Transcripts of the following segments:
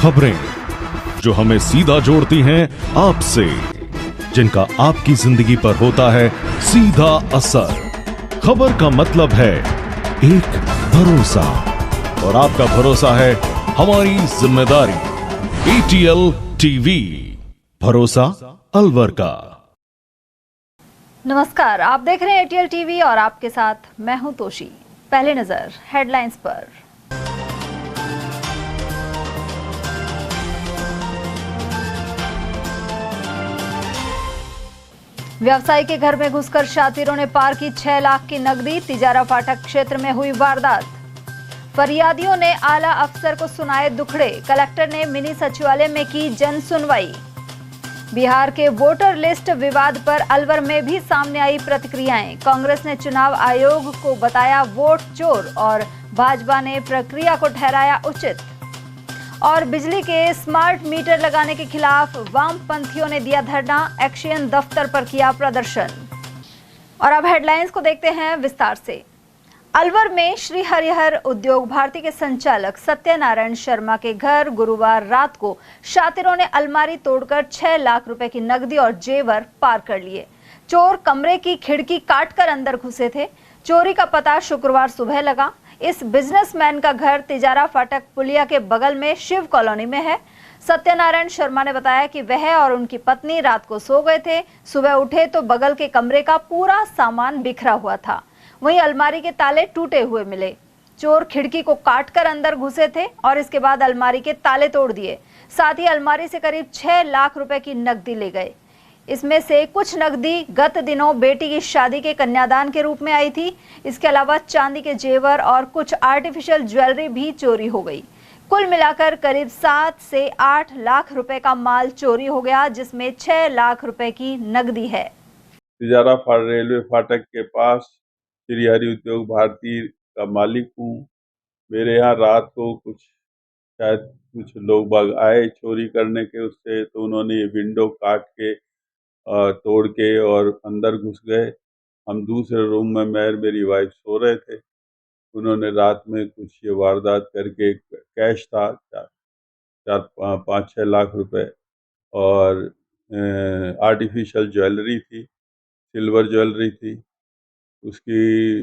खबरें जो हमें सीधा जोड़ती हैं आपसे, जिनका आपकी जिंदगी पर होता है सीधा असर। खबर का मतलब है एक भरोसा, और आपका भरोसा है हमारी जिम्मेदारी। ATL टीवी, भरोसा अलवर का। नमस्कार, आप देख रहे हैं ATL टीवी और आपके साथ मैं हूं तोशी। पहले नजर हेडलाइंस पर। व्यवसायी के घर में घुसकर शातिरों ने पार की 6 लाख की नकदी। तिजारा फाटक क्षेत्र में हुई वारदात। फरियादियों ने आला अफसर को सुनाए दुखड़े। कलेक्टर ने मिनी सचिवालय में की जन सुनवाई। बिहार के वोटर लिस्ट विवाद पर अलवर में भी सामने आई प्रतिक्रियाएं। कांग्रेस ने चुनाव आयोग को बताया वोट चोर और भाजपा ने प्रक्रिया को ठहराया उचित। और बिजली के स्मार्ट मीटर लगाने के खिलाफ वामपंथियों ने दिया धरना। एक्शन दफ्तर पर किया प्रदर्शन। और अब हेडलाइंस को देखते हैं विस्तार से। अलवर में श्री हरिहर उद्योग भारती के संचालक सत्यनारायण शर्मा के घर गुरुवार रात को शातिरों ने अलमारी तोड़कर 6 लाख रुपए की नकदी और जेवर पार कर लिए। चोर कमरे की खिड़की काटकर अंदर घुसे थे। चोरी का पता शुक्रवार सुबह लगा। इस बिजनेसमैन का घर तिजारा फाटक पुलिया के बगल में शिव कॉलोनी में है। सत्यनारायण शर्मा ने बताया कि वह और उनकी पत्नी रात को सो गए थे। सुबह उठे तो बगल के कमरे का पूरा सामान बिखरा हुआ था। वहीं अलमारी के ताले टूटे हुए मिले। चोर खिड़की को काटकर अंदर घुसे थे और इसके बाद अलमारी के ताले तोड़ दिए। साथ ही अलमारी से करीब 6 लाख रुपए की नकदी ले गए। इसमें से कुछ नकदी गत दिनों बेटी की शादी के कन्यादान के रूप में आई थी। इसके अलावा चांदी के जेवर और कुछ आर्टिफिशियल ज्वेलरी भी चोरी हो गई। कुल मिलाकर करीब 7 से 8 लाख रुपए का माल चोरी हो गया, जिसमें 6 लाख रुपए की नकदी है। तिजारा रेलवे फाटक के पास श्री हरि उद्योग भारती का मालिक हूँ। मेरे यहाँ रात को कुछ लोग बाग आए चोरी करने के, उससे तो उन्होंने ये विंडो काट के तोड़ के और अंदर घुस गए। हम दूसरे रूम में मेरी वाइफ सो रहे थे। उन्होंने रात में कुछ ये वारदात करके कैश था 5-6 लाख रुपए और आर्टिफिशियल ज्वेलरी थी, सिल्वर ज्वेलरी थी। उसकी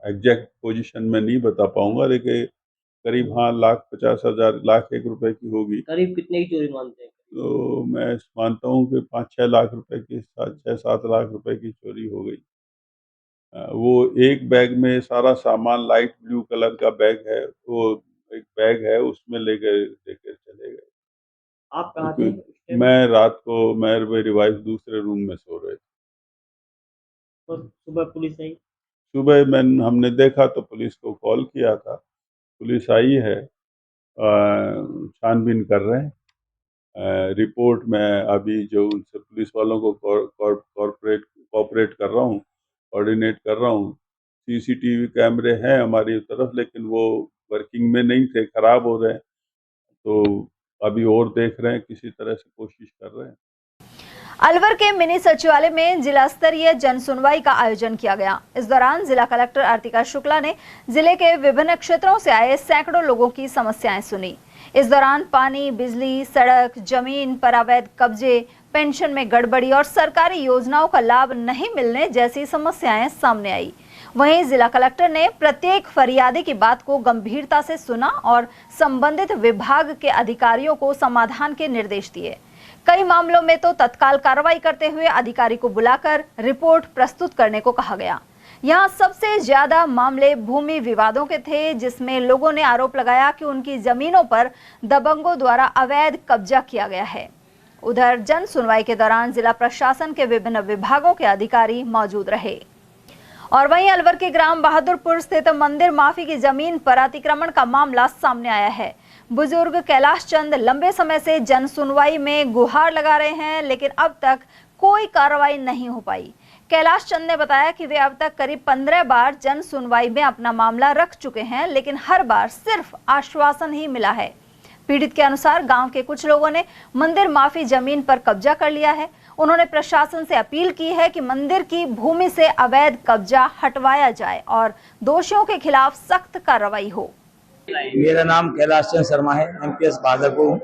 एग्जैक्ट पोजीशन में नहीं बता पाऊंगा, लेकिन करीब 1,50,000 लाख 1 रुपए की होगी। करीब कितने की चोरी मानते हैं? तो मैं मानता हूँ कि 5-6 लाख रुपए की, 6-7 लाख रुपए की चोरी हो गई। वो एक बैग में सारा सामान, लाइट ब्लू कलर का बैग है, वो एक बैग है, उसमें लेकर चले गए। आप कहाँ थे? मैं रात को मेरी वाइफ दूसरे रूम में सो रहे थे। तो सुबह पुलिस आई? सुबह हमने देखा तो पुलिस को कॉल किया था। पुलिस आई है, छानबीन कर रहे हैं। रिपोर्ट में अभी जो उनसे पुलिस वालों को कोऑपरेट कर रहा हूँ, कोऑर्डिनेट कर रहा हूँ। CCTV कैमरे हैं हमारी तरफ, लेकिन वो वर्किंग में नहीं थे, खराब हो रहे हैं, तो अभी और देख रहे हैं, किसी तरह से कोशिश कर रहे हैं। अलवर के मिनी सचिवालय में जिला स्तरीय जन सुनवाई का आयोजन किया गया। इस दौरान जिला कलेक्टर आर्तिका शुक्ला ने जिले के विभिन्न क्षेत्रों से आए सैकड़ों लोगों की समस्याएं सुनी। इस दौरान पानी, बिजली, सड़क, जमीन पर अवैध कब्जे, पेंशन में गड़बड़ी और सरकारी योजनाओं का लाभ नहीं मिलने जैसी समस्याएं सामने आई। वहीं जिला कलेक्टर ने प्रत्येक फरियादी की बात को गंभीरता से सुना और संबंधित विभाग के अधिकारियों को समाधान के निर्देश दिए। कई मामलों में तो तत्काल कार्रवाई करते हुए अधिकारी को बुलाकर रिपोर्ट प्रस्तुत करने को कहा गया। यहाँ सबसे ज्यादा मामले भूमि विवादों के थे, जिसमें लोगों ने आरोप लगाया कि उनकी जमीनों पर दबंगों द्वारा अवैध कब्जा किया गया है। उधर जन सुनवाई के दौरान जिला प्रशासन के विभिन्न विभागों के अधिकारी मौजूद रहे। और वहीं अलवर के ग्राम बहादुरपुर स्थित मंदिर माफी की जमीन पर अतिक्रमण का मामला सामने आया है। बुजुर्ग कैलाश चंद लंबे समय से जन सुनवाई में गुहार लगा रहे हैं, लेकिन अब तक कोई कार्रवाई नहीं हो पाई। कैलाश चंद ने बताया कि वे अब तक करीब 15 बार जन सुनवाई में अपना मामला रख चुके हैं, लेकिन हर बार सिर्फ आश्वासन ही मिला है। पीड़ित के अनुसार गांव के कुछ लोगों ने मंदिर माफी जमीन पर कब्जा कर लिया है। उन्होंने प्रशासन से अपील की है कि मंदिर की भूमि से अवैध कब्जा हटवाया जाए और दोषियों के खिलाफ सख्त कार्रवाई हो। मेरा नाम कैलाश चंद्र शर्मा है, एमपीएस भागलपुर हूँ।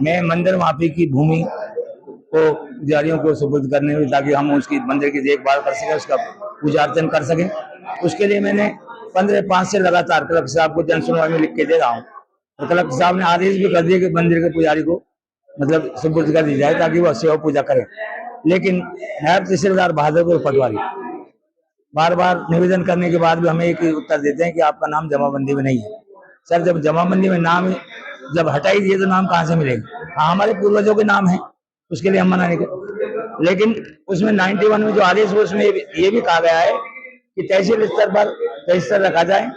मैं मंदिर माफी की भूमि को पुजारियों को सुपुर्द करने में, ताकि हम उसकी मंदिर की देखभाल कर सकें, उसका पूजा अर्चन कर सकें, उसके लिए मैंने 15/5 से लगातार कलेक्टर साहब को जन सुनवाई में लिख के दे रहा हूँ। और कलेक्टर साहब ने आदेश भी कर दिया कि मंदिर के पुजारी को मतलब सुपुर्द कर दी जाए, ताकि वह सेवा पूजा करें। लेकिन नायब तहसीलदार भागलपुर पटवारी बार बार निवेदन करने के बाद भी हमें एक उत्तर देते हैं कि आपका नाम जमाबंदी में नहीं है। सर, जब जमाबंदी में नाम जब हटाई दिए तो नाम कहाँ से मिलेगा? हाँ, हमारे पूर्वजों के नाम है, उसके लिए हम मना नहीं कर। लेकिन उसमें 91 में जो आदेश है उसमें ये भी कहा गया है कि तहसील स्तर पर रजिस्टर रखा जाए,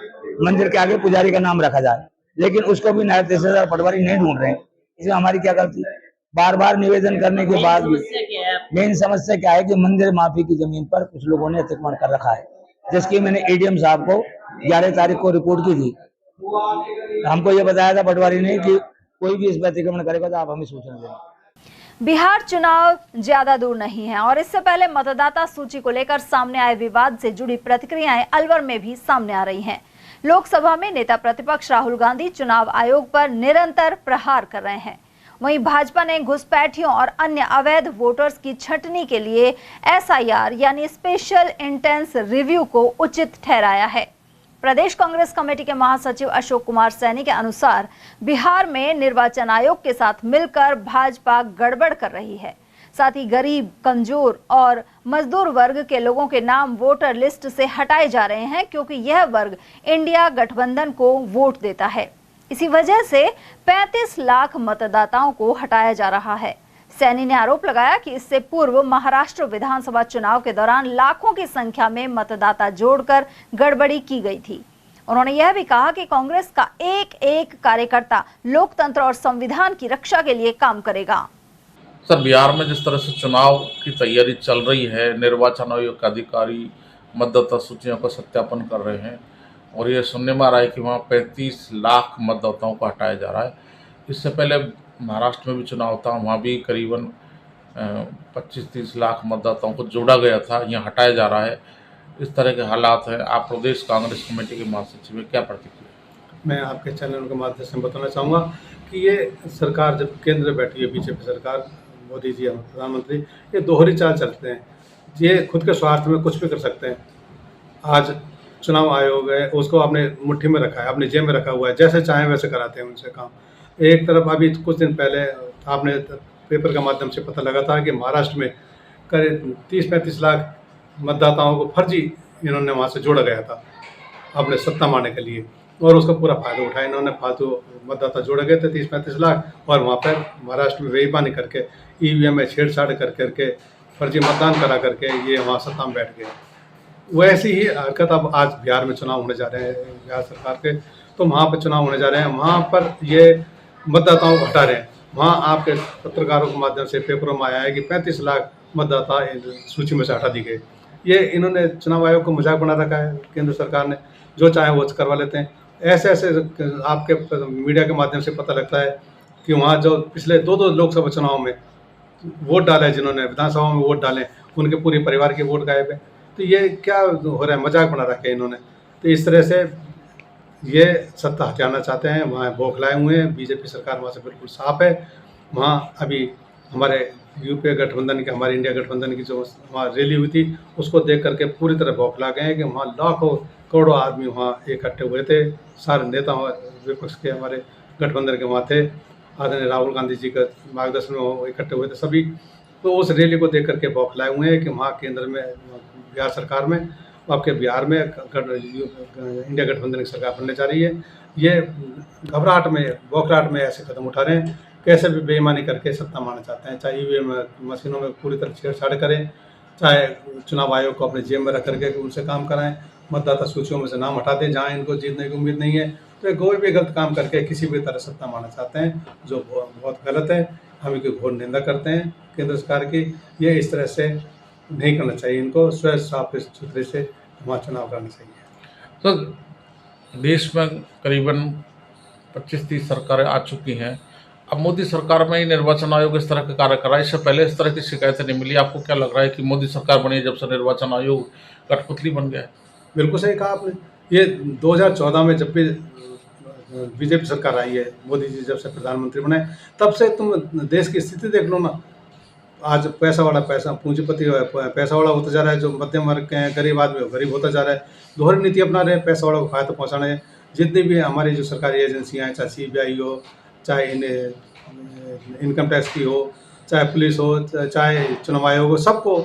मंदिर के आगे पुजारी का नाम रखा जाए, लेकिन उसको भी नायब तहसीलदार पटवारी नहीं ढूंढ रहे हैं। इसमें हमारी क्या गलती है? बार बार निवेदन करने के बाद भी मेन समस्या क्या है कि मंदिर माफी की जमीन पर कुछ लोगों ने अतिक्रमण कर रखा है, जिसकी मैंने एडीएम साहब को 11 तारीख को रिपोर्ट की थी। हमको ये बताया था पटवारी ने कि कोई भी इस पर अतिक्रमण करेगा तो आप हमें सूचना दें। बिहार चुनाव ज्यादा दूर नहीं है और इससे पहले मतदाता सूची को लेकर सामने आए विवाद से जुड़ी प्रतिक्रियाएं अलवर में भी सामने आ रही हैं। लोकसभा में नेता प्रतिपक्ष राहुल गांधी चुनाव आयोग पर निरंतर प्रहार कर रहे हैं। वहीं भाजपा ने घुसपैठियों और अन्य अवैध वोटर्स की छंटनी के लिए एसआईआर यानी स्पेशल इंटेंस रिव्यू को उचित ठहराया है। प्रदेश कांग्रेस कमेटी के महासचिव अशोक कुमार सैनी के अनुसार बिहार में निर्वाचन आयोग के साथ मिलकर भाजपा गड़बड़ कर रही है। साथ ही गरीब, कमजोर और मजदूर वर्ग के लोगों के नाम वोटर लिस्ट से हटाए जा रहे हैं, क्योंकि यह वर्ग इंडिया गठबंधन को वोट देता है। इसी वजह से 35 लाख मतदाताओं को हटाया जा रहा है। सैनी ने आरोप लगाया कि इससे पूर्व महाराष्ट्र विधानसभा चुनाव के दौरान लाखों की संख्या में मतदाता जोड़कर गड़बड़ी की गई थी। उन्होंने यह भी कहा कि कांग्रेस का एक एक कार्यकर्ता लोकतंत्र और संविधान की रक्षा के लिए काम करेगा। सर, बिहार में जिस तरह से चुनाव की तैयारी चल रही है, निर्वाचन आयोग के अधिकारी मतदाता सूचियों का सत्यापन कर रहे हैं और ये सुनने में आ रहा है कि वहाँ 35 लाख मतदाताओं को हटाया जा रहा है। इससे पहले महाराष्ट्र में भी चुनाव था, वहाँ भी करीबन 25-30 लाख मतदाताओं को जोड़ा गया था, यहाँ हटाया जा रहा है। इस तरह के हालात हैं। आप प्रदेश कांग्रेस कमेटी के महासचिव में क्या प्रतिक्रिया? मैं आपके चैनल के माध्यम से बताना चाहूँगा कि ये सरकार जब केंद्र में बैठी है, बीजेपी सरकार, मोदी जी हम प्रधानमंत्री, ये दोहरी चाल चलते हैं। ये खुद के स्वार्थ में कुछ भी कर सकते हैं। आज चुनाव आयोग है, उसको आपने मुट्ठी में रखा है, अपने जेब में रखा हुआ है, जैसे चाहें वैसे कराते हैं उनसे काम। एक तरफ अभी कुछ दिन पहले आपने पेपर के माध्यम से पता लगा था कि महाराष्ट्र में करीब 30-35 लाख मतदाताओं को फर्जी इन्होंने वहाँ से जोड़ा गया था अपने सत्ता मारने के लिए, और उसका पूरा फायदा उठाया इन्होंने। फालतू मतदाता जोड़े गए थे 30-35 लाख, और वहाँ पर महाराष्ट्र में बेईमानी करके ईवीएम में छेड़छाड़ करके फर्जी मतदान करा करके ये वहाँ सत्ता में बैठ गए। वैसी ही हरकत अब आज बिहार में चुनाव होने जा रहे हैं बिहार सरकार के, तो वहाँ पर चुनाव होने जा रहे हैं, वहाँ पर ये मतदाताओं को हटा रहे हैं। वहाँ आपके पत्रकारों के माध्यम से पेपरों में आया है कि 35 लाख मतदाता सूची में से हटा दी गए। ये इन्होंने चुनाव आयोग को मजाक बना रखा है केंद्र सरकार ने, जो चाहे वो करवा लेते हैं। ऐसे आपके मीडिया के माध्यम से पता लगता है कि वहाँ जो पिछले 2 लोकसभा चुनाव में वोट डाले, जिन्होंने विधानसभा में वोट डाले, उनके पूरे परिवार के वोट गायब है। तो ये क्या हो रहा है? मजाक बना रखा है इन्होंने। तो इस तरह से ये सत्ता हटाना चाहते हैं। वहाँ बौखलाए हुए हैं। बीजेपी सरकार वहाँ से बिल्कुल साफ है। वहाँ अभी हमारे यूपीए गठबंधन की, हमारे इंडिया गठबंधन की जो वहाँ रैली हुई थी, उसको देख करके पूरी तरह बौखला गए हैं कि वहाँ लाखों करोड़ों आदमी वहाँ इकट्ठे हुए थे। सारे नेता विपक्ष के हमारे गठबंधन के वहाँ थे, आदरणीय राहुल गांधी जी का मार्गदर्शन में इकट्ठे हुए थे सभी। तो उस रैली को देख करके बौखलाए हुए हैं कि वहाँ केंद्र में, बिहार सरकार में, आपके बिहार में इंडिया गठबंधन की सरकार बनने जा रही है। ये घबराहट में, बौखलाहट में ऐसे कदम उठा रहे हैं, कैसे भी बेईमानी करके सत्ता मारना चाहते हैं। चाहे ईवीएम मशीनों में पूरी तरह छेड़छाड़ करें, चाहे चुनाव आयोग को अपने जेब में रख करके उनसे काम कराएं, मतदाता सूचियों में से नाम हटा दें जहाँ इनको जीतने की उम्मीद नहीं है। तो कोई भी गलत काम करके किसी भी तरह सत्ता मारना चाहते हैं, जो बहुत गलत है। हम इनकी घोर निंदा करते हैं केंद्र सरकार की। ये इस तरह से नहीं करना चाहिए, इनको स्वयं साफ सुथरे से वहाँ चुनाव करना चाहिए। तो देश में करीबन 25-30 सरकारें आ चुकी हैं। अब मोदी सरकार में ही निर्वाचन आयोग इस तरह के कार्य कर रहा है। इससे पहले इस तरह की शिकायतें नहीं मिली। आपको क्या लग रहा है कि मोदी सरकार बनी जब से निर्वाचन आयोग कठपुतली बन गया है? बिल्कुल सही कहा आपने। ये 2014 में जब भी बीजेपी सरकार आई है, मोदी जी जब से प्रधानमंत्री बने तब से तुम देश की स्थिति देख लो ना। आज पैसा वाला पैसा पूंजीपति पैसा वाला होता जा रहा है, जो मध्यम वर्ग के हैं, गरीब आदमी वो गरीब होता जा रहा है। दोहरी नीति अपना रहे हैं, पैसा वालों को फायदा पहुँचाना है। जितनी भी हमारी जो सरकारी एजेंसियाँ हैं, चाहे CBI हो, चाहे इनकम टैक्स की हो, चाहे पुलिस हो, चाहे चुनाव आयोग हो, सबको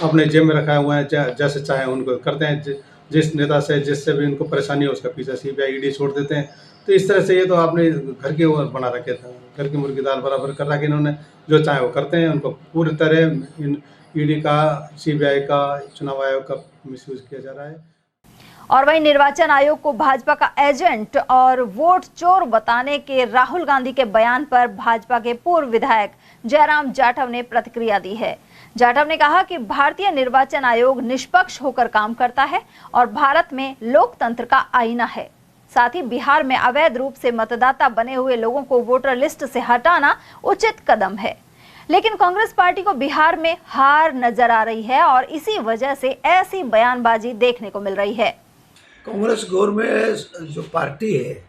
अपने जेब में रखा हुआ है, जैसे चाहे उनको करते हैं। जिस नेता से जिससे भी उनको परेशानी हो उसका पीछे CBI ED छोड़ देते हैं। तो इस तरह से ये तो आपने घर के वो बना रखे था, घर की मुर्गी दाल बराबर कर रखा इन्होंने। जो चाहे वो करते हैं, उनको पूरी तरह इन ED का, CBI का, चुनाव आयोग का मिसयूज किया जा रहा है। और वहीं निर्वाचन आयोग को भाजपा का एजेंट और वोट चोर बताने के राहुल गांधी के बयान पर भाजपा के पूर्व विधायक जयराम जाटव ने प्रतिक्रिया दी है। जाटव ने कहा कि भारतीय निर्वाचन आयोग निष्पक्ष होकर काम करता है और भारत में लोकतंत्र का आईना है। साथ ही बिहार में अवैध रूप से मतदाता बने हुए लोगों को वोटर लिस्ट से हटाना उचित कदम है, लेकिन कांग्रेस पार्टी को बिहार में हार नजर आ रही है और इसी वजह से ऐसी बयानबाजी देखने को मिल रही है। कांग्रेस गवर्नमेंट जो पार्टी है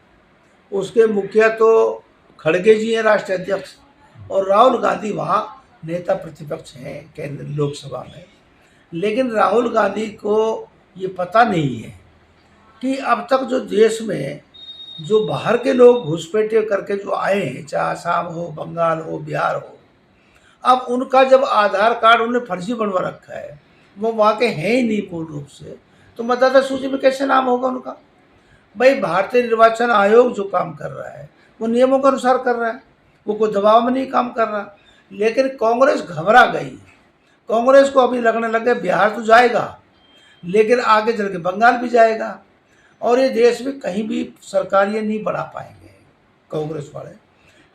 उसके मुखिया तो खड़गे जी हैं, राष्ट्रीय अध्यक्ष, और राहुल गांधी वहाँ नेता प्रतिपक्ष हैं केंद्र लोकसभा में। लेकिन राहुल गांधी को ये पता नहीं है कि अब तक जो देश में जो बाहर के लोग घुसपैठ करके जो आए हैं, चाहे आसाम हो, बंगाल हो, बिहार हो, अब उनका जब आधार कार्ड उन्हें फर्जी बनवा रखा है, वो वहाँ के हैं ही नहीं मूल रूप से, तो मतदाता सूची में कैसे नाम होगा उनका? भाई भारतीय निर्वाचन आयोग जो काम कर रहा है वो नियमों के अनुसार कर रहा है, वो कोई दबाव में नहीं काम कर रहा। लेकिन कांग्रेस घबरा गई। कांग्रेस को अभी लगने लगे बिहार तो जाएगा, लेकिन आगे चल के बंगाल भी जाएगा और ये देश में कहीं भी सरकार ये नहीं बढ़ा पाएंगे कांग्रेस वाले।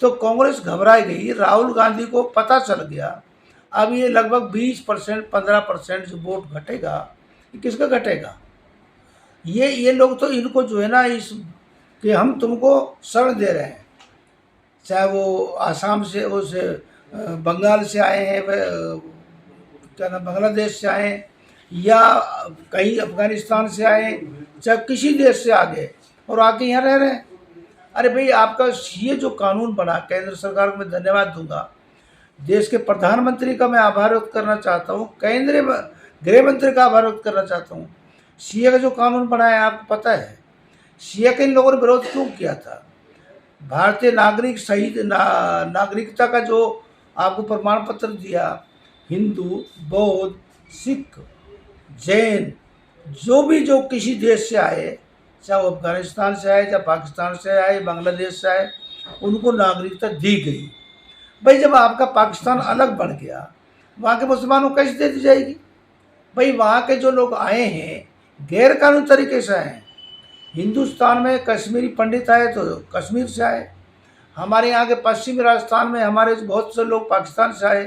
तो कांग्रेस घबरा गई। राहुल गांधी को पता चल गया अब ये लगभग 20% 15% जो वोट घटेगा, ये किसका घटेगा? ये लोग तो इनको जो है ना, इस कि हम तुमको शरण दे रहे हैं, चाहे वो आसाम से, उसे बंगाल से आए हैं, क्या नाम, बांग्लादेश से आए या कहीं अफगानिस्तान से आए, चाहे किसी देश से आ गए और आके यहाँ रह रहे हैं। अरे भाई, आपका ये जो कानून बना, केंद्र सरकार को मैं धन्यवाद दूंगा, देश के प्रधानमंत्री का मैं आभार व्यक्त करना चाहता हूँ, केंद्रीय गृह मंत्री का आभार व्यक्त करना चाहता हूँ। CA का जो कानून बनाया, आपको पता है CA का इन लोगों ने विरोध क्यों किया था? भारतीय नागरिक सहित नागरिकता का जो आपको प्रमाण पत्र दिया, हिंदू, बौद्ध, सिख, जैन, जो किसी देश से आए, चाहे वो अफगानिस्तान से आए, चाहे पाकिस्तान से आए, बांग्लादेश से आए, उनको नागरिकता दी गई। भाई जब आपका पाकिस्तान अलग बन गया, वहाँ के मुसलमानों को कैसे दे दी जाएगी? भाई वहाँ के जो लोग आए हैं गैर कानूनी तरीके से आए। हिंदुस्तान में कश्मीरी पंडित आए तो कश्मीर से आए, हमारे यहाँ के पश्चिमी राजस्थान में हमारे बहुत से लोग पाकिस्तान से आए,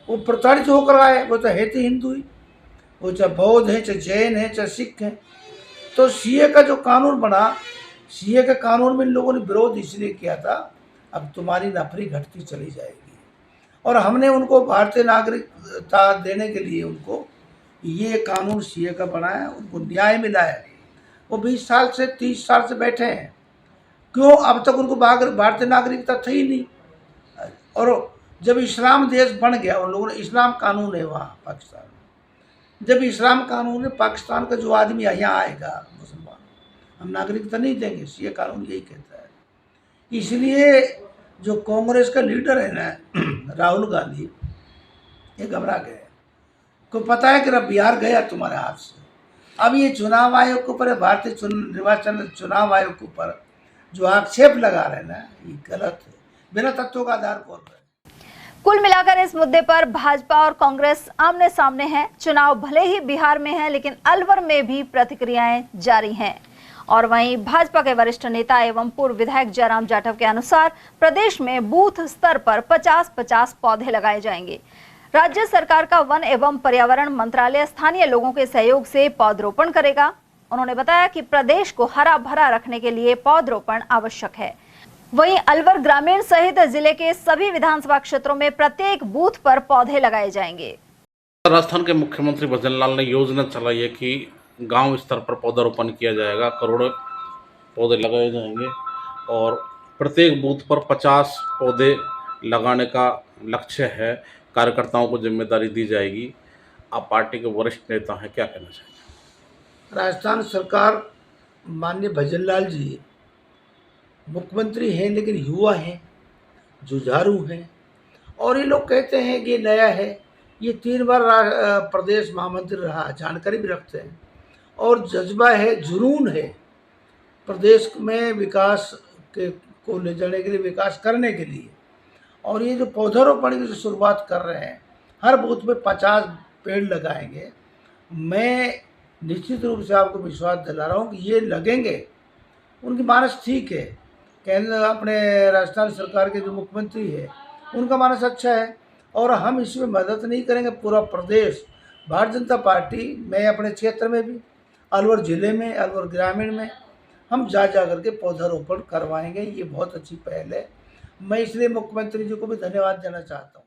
वो प्रताड़ित होकर आए। वो तो है तो हिंदू ही, वो चाहे बौद्ध हैं, चाहे जैन हैं, चाहे सिख हैं। तो CA का जो कानून बना, CA के कानून में इन लोगों ने विरोध इसलिए किया था, अब तुम्हारी नफरी घटती चली जाएगी। और हमने उनको भारतीय नागरिकता देने के लिए उनको ये कानून CA का बनाया, उनको न्याय मिला है। वो 20 साल से 30 साल से बैठे हैं, क्यों? अब तक उनको भारतीय नागरिकता थी ही नहीं। और जब इस्लाम देश बन गया, उन लोगों ने, इस्लाम कानून है वहाँ पाकिस्तान में, जब इस्लाम कानून है, पाकिस्तान का जो आदमी यहाँ आएगा मुसलमान, हम नागरिकता नहीं देंगे, CA कानून यही कहता है। इसलिए जो कांग्रेस का लीडर है ना राहुल गांधी, ये घबरा गए को पता है कि बिहार गया तुम्हारे हाथ से। अब ये चुनाव आयोग के ऊपर, भारतीय निर्वाचन चुनाव आयोग के ऊपर जो आक्षेप लगा रहे हैं ना, ये गलत है, बिना तथ्यों का आधार कौन है। कुल मिलाकर इस मुद्दे पर भाजपा और कांग्रेस आमने सामने हैं। चुनाव भले ही बिहार में है, लेकिन अलवर में भी प्रतिक्रियाएं जारी हैं। और वहीं भाजपा के वरिष्ठ नेता एवं पूर्व विधायक जयराम जाटव के अनुसार प्रदेश में बूथ स्तर पर 50-50 पौधे लगाए जाएंगे। राज्य सरकार का वन एवं पर्यावरण मंत्रालय स्थानीय लोगों के सहयोग से पौधरोपण करेगा। उन्होंने बताया कि प्रदेश को हरा भरा रखने के लिए पौधरोपण आवश्यक है। वहीं अलवर ग्रामीण सहित जिले के सभी विधानसभा क्षेत्रों में प्रत्येक बूथ पर पौधे लगाए जाएंगे। राजस्थान के मुख्यमंत्री भजन लाल ने योजना चलाई है कि गांव स्तर पर पौधारोपण किया जाएगा, करोड़ों पौधे लगाए जाएंगे। और प्रत्येक बूथ पर 50 पौधे लगाने का लक्ष्य है। कार्यकर्ताओं को जिम्मेदारी दी जाएगी। आप पार्टी के वरिष्ठ नेता हैं, क्या कहना चाहेंगे? राजस्थान सरकार माननीय भजनलाल जी मुख्यमंत्री हैं, लेकिन युवा हैं, जुझारू हैं, और ये लोग कहते हैं कि ये नया है। ये 3 बार प्रदेश महामंत्री रहा, जानकारी भी रखते हैं, और जज्बा है, जुनून है प्रदेश में विकास को ले जाने के लिए, विकास करने के लिए। और ये जो पौधारोपण की जो शुरुआत कर रहे हैं, हर बूथ में 50 पेड़ लगाएंगे। मैं निश्चित रूप से आपको विश्वास दिला रहा हूँ कि ये लगेंगे। उनकी मानस ठीक है, केंद्र अपने राजस्थान सरकार के जो मुख्यमंत्री है उनका मानस अच्छा है, और हम इसमें मदद नहीं करेंगे। पूरा प्रदेश भारतीय जनता पार्टी में अपने क्षेत्र में भी, अलवर जिले में, अलवर ग्रामीण में हम जा करके पौधारोपण करवाएंगे। ये बहुत अच्छी पहल है। मैं इसलिए मुख्यमंत्री जी को भी धन्यवाद देना चाहता हूँ।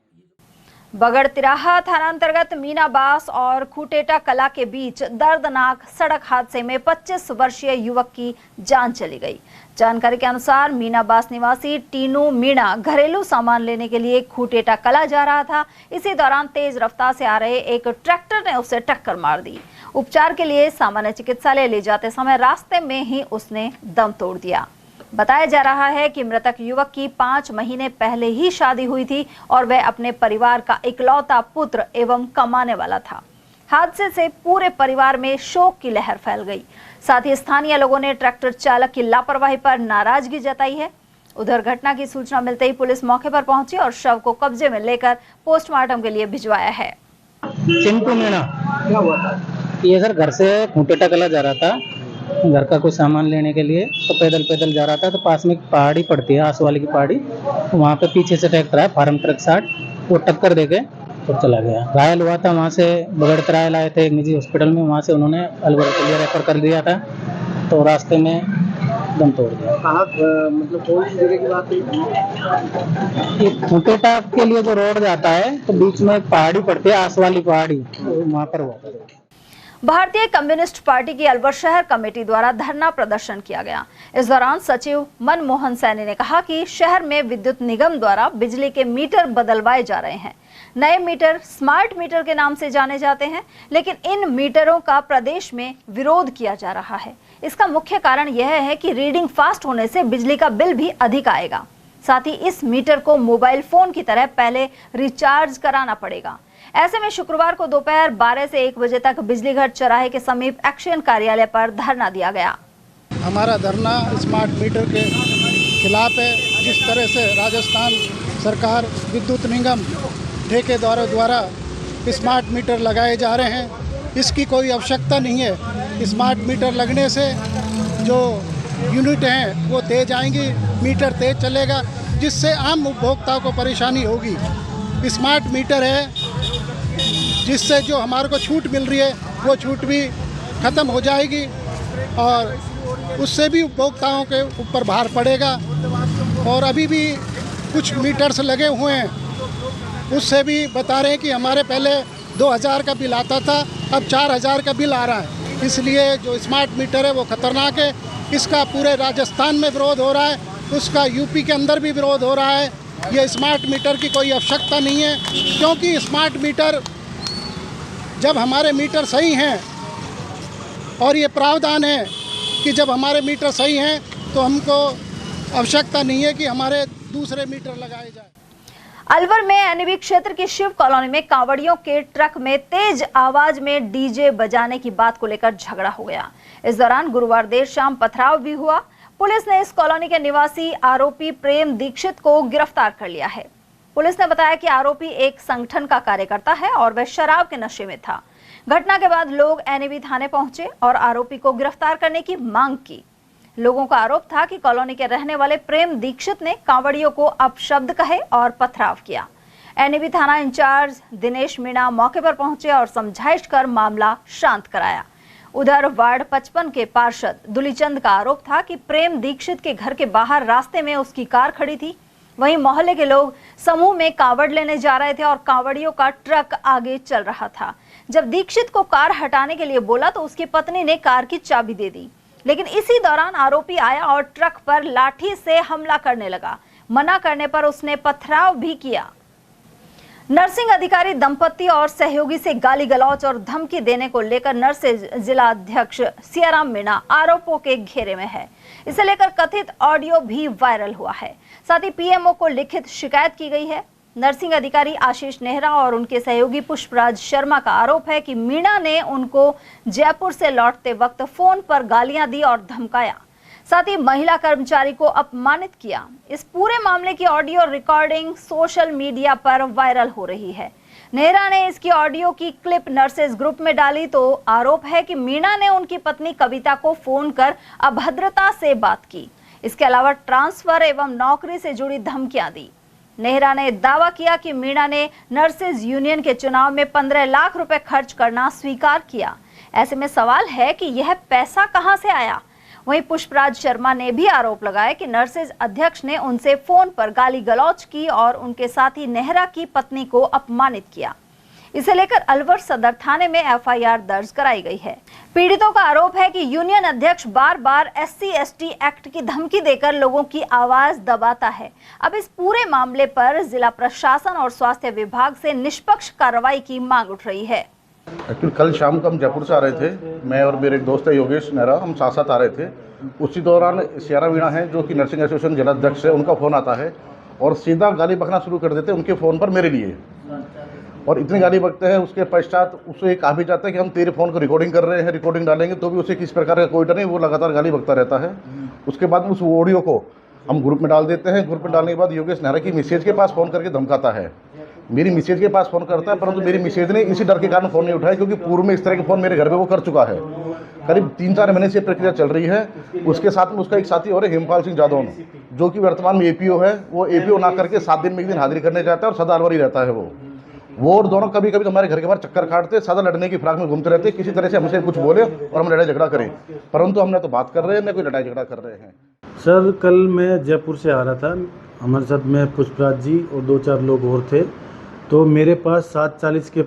बगड़ तिराहा थाना अंतर्गत मीनाबास और खूटेटा कला के बीच दर्दनाक सड़क हादसे में 25 वर्षीय युवक की जान चली गई। जानकारी के अनुसार मीनाबास निवासी टीनू मीणा घरेलू सामान लेने के लिए खूटेटा कला जा रहा था। इसी दौरान तेज रफ्तार से आ रहे एक ट्रैक्टर ने उसे टक्कर मार दी। उपचार के लिए सामान्य चिकित्सालय ले जाते समय रास्ते में ही उसने दम तोड़ दिया। बताया जा रहा है कि मृतक युवक की 5 महीने पहले ही शादी हुई थी और वह अपने परिवार का इकलौता पुत्र एवं कमाने वाला था। हादसे से पूरे परिवार में शोक की लहर फैल गई। साथ ही स्थानीय लोगों ने ट्रैक्टर चालक की लापरवाही पर नाराजगी जताई है। उधर घटना की सूचना मिलते ही पुलिस मौके पर पहुंची और शव को कब्जे में लेकर पोस्टमार्टम के लिए भिजवाया है। चिंटू मीणा, क्या हुआ था? ये सर घर से खूटेटा कला जा रहा था, घर का कुछ सामान लेने के लिए, तो पैदल जा रहा था। तो पास में एक पहाड़ी पड़ती है, आस वाली की पहाड़ी, तो वहाँ पे पीछे से ट्रैक्टर है, फार्म ट्रक 60, वो टक्कर देके तो चला गया। घायल हुआ था, वहाँ से बगड़ तिराहा लाए थे एक निजी हॉस्पिटल में, वहाँ से उन्होंने अलवर के लिए रेफर कर दिया था, तो रास्ते में दम तोड़ दिया। कहाँ मतलब कौन सी जगह की बात है? ये खूटेटा के लिए जो रोड जाता है, तो बीच में एक पहाड़ी पड़ती है, आस वाली पहाड़ी, वहाँ पर हुआ था। भारतीय कम्युनिस्ट पार्टी की अलवर शहर कमेटी द्वारा धरना प्रदर्शन किया गया। इस दौरान सचिव मनमोहन सैनी ने कहा कि शहर में विद्युत निगम द्वारा बिजली के मीटर बदलवाए जा रहे हैं। नए मीटर स्मार्ट मीटर के नाम से जाने जाते हैं, लेकिन इन मीटरों का प्रदेश में विरोध किया जा रहा है। इसका मुख्य कारण यह है कि रीडिंग फास्ट होने से बिजली का बिल भी अधिक आएगा। साथ ही इस मीटर को मोबाइल फोन की तरह पहले रिचार्ज कराना पड़ेगा। ऐसे में शुक्रवार को दोपहर 12 से 1 बजे तक बिजलीघर चौराहे के समीप एक्शन कार्यालय पर धरना दिया गया। हमारा धरना स्मार्ट मीटर के खिलाफ है। जिस तरह से राजस्थान सरकार विद्युत निगम ठेकेदारों द्वारा स्मार्ट मीटर लगाए जा रहे हैं, इसकी कोई आवश्यकता नहीं है। स्मार्ट मीटर लगने से जो यूनिट हैं वो तेज आएंगी, मीटर तेज चलेगा, जिससे आम उपभोक्ताओं को परेशानी होगी। स्मार्ट मीटर है जिससे जो हमारे को छूट मिल रही है वो छूट भी ख़त्म हो जाएगी और उससे भी उपभोक्ताओं के ऊपर भार पड़ेगा। और अभी भी कुछ मीटर्स लगे हुए हैं, उससे भी बता रहे हैं कि हमारे पहले 2000 का बिल आता था, अब 4000 का बिल आ रहा है। इसलिए जो स्मार्ट मीटर है वो ख़तरनाक है। इसका पूरे राजस्थान में विरोध हो रहा है, उसका यूपी के अंदर भी विरोध हो रहा है। ये स्मार्ट मीटर की कोई आवश्यकता नहीं है, क्योंकि स्मार्ट मीटर जब हमारे मीटर सही हैं, और ये प्रावधान है कि जब हमारे मीटर सही हैं तो हमको आवश्यकता नहीं है कि हमारे दूसरे मीटर लगाए जाए। अलवर में एनबी क्षेत्र की शिव कॉलोनी में कांवड़ियों के ट्रक में तेज आवाज में डीजे बजाने की बात को लेकर झगड़ा हो गया। इस दौरान गुरुवार देर शाम पथराव भी हुआ। पुलिस ने इस कॉलोनी के निवासी आरोपी प्रेम दीक्षित को गिरफ्तार कर लिया है। पुलिस ने बताया कि आरोपी एक संगठन का कार्यकर्ता है और वह शराब के नशे में था। घटना के बाद लोग एनबी थाने पहुंचे और आरोपी को गिरफ्तार करने की मांग की। लोगों का आरोप था कि कॉलोनी के रहने वाले प्रेम दीक्षित ने कांवड़ियों को अपशब्द कहे और पथराव किया। एनबी थाना इंचार्ज दिनेश मीणा मौके पर पहुंचे और समझाइश कर मामला शांत कराया। उधर वार्ड 55 के पार्षद दुलीचंद का आरोप था कि प्रेम दीक्षित के घर के बाहर रास्ते में उसकी कार खड़ी थी। वहीं मोहल्ले के लोग समूह में कांवड़ लेने जा रहे थे और कांवड़ियों का ट्रक आगे चल रहा था। जब दीक्षित को कार हटाने के लिए बोला तो उसकी पत्नी ने कार की चाबी दे दी। लेकिन इसी दौरान आरोपी आया और ट्रक पर लाठी से हमला करने लगा। मना करने पर उसने पथराव भी किया। नर्सिंग अधिकारी दंपति और सहयोगी से गाली गलौज और धमकी देने को लेकर नर्सेज जिला अध्यक्ष सियाराम मीणा आरोपों के घेरे में है। इसे लेकर कथित ऑडियो भी वायरल हुआ है। साथ ही पीएमओ को लिखित शिकायत की गई है। नर्सिंग अधिकारी आशीष नेहरा और उनके सहयोगी पुष्पराज शर्मा का आरोप है कि मीणा ने उनको जयपुर से लौटते वक्त फोन पर गालियां दी और धमकाया, साथ ही महिला कर्मचारी को अपमानित किया। इस पूरे मामले की ऑडियो रिकॉर्डिंग सोशल मीडिया पर वायरल हो रही है। नेहरा ने इसकी ऑडियो की क्लिप नर्सेज ग्रुप में डाली तो आरोप है कि मीणा ने उनकी पत्नी कविता को फोन कर अभद्रता से बात की। इसके अलावा ट्रांसफर एवं नौकरी से जुड़ी धमकियां दी। नेहरा ने दावा किया कि मीणा ने नर्सेज यूनियन के चुनाव में 15 लाख रुपए खर्च करना स्वीकार किया। ऐसे में सवाल है कि यह पैसा कहां से आया। वहीं पुष्पराज शर्मा ने भी आरोप लगाया कि नर्सेज अध्यक्ष ने उनसे फोन पर गाली गलौज की और उनके साथी नेहरा की पत्नी को अपमानित किया। इसे लेकर अलवर सदर थाने में एफआईआर दर्ज कराई गई है। पीड़ितों का आरोप है कि यूनियन अध्यक्ष बार बार SC/ST एक्ट की धमकी देकर लोगों की आवाज दबाता है। अब इस पूरे मामले पर जिला प्रशासन और स्वास्थ्य विभाग से निष्पक्ष कार्रवाई की मांग उठ रही है। एक्चुअली कल शाम को हम जयपुर से आ रहे थे, मैं और मेरे एक दोस्त है योगेश नेहरा, हम साथ साथ आ रहे थे। उसी दौरान सियाराम मीणा है जो कि नर्सिंग एसोसिएशन जिला अध्यक्ष है, उनका फ़ोन आता है और सीधा गाली बकना शुरू कर देते हैं उनके फ़ोन पर मेरे लिए। और इतनी गाली बकते हैं, उसके पश्चात उससे कहा भी जाता है कि हम तेरे फ़ोन को रिकॉर्डिंग कर रहे हैं, रिकॉर्डिंग डालेंगे, तो भी उसे किस प्रकार का कोई डर नहीं, वो लगातार गाली बकता रहता है। उसके बाद उस ऑडियो को हम ग्रुप में डाल देते हैं। ग्रुप में डालने के बाद योगेश नेहरा की मिसेज के पास फ़ोन करके धमकाता है। मेरी मिसेज के पास फ़ोन करता है, परंतु मेरी मिसेज ने इसी डर के कारण फ़ोन नहीं उठाया, क्योंकि पूर्व में इस तरह के फ़ोन मेरे घर पे वो कर चुका है। करीब 3-4 महीने से प्रक्रिया चल रही है। उसके साथ में उसका एक साथी और है हेमपाल सिंह जादौन, जो कि वर्तमान में APO है। वो APO ना करके 7 दिन में एक दिन हाजिरी करने जाता है और सदा अलवर ही रहता है वो और दोनों कभी कभी तो हमारे घर के बाहर चक्कर काटते, सदा लड़ने की फिराक में घूमते रहते, किसी तरह से हमसे कुछ बोले और हम लड़ाई झगड़ा करें, परंतु हमने तो बात कर रहे हैं, न कोई लड़ाई झगड़ा कर रहे हैं। सर, कल मैं जयपुर से आ रहा था, हमारे साथ में पुष्पराज जी और 2-4 लोग और थे। तो मेरे पास 7:40 के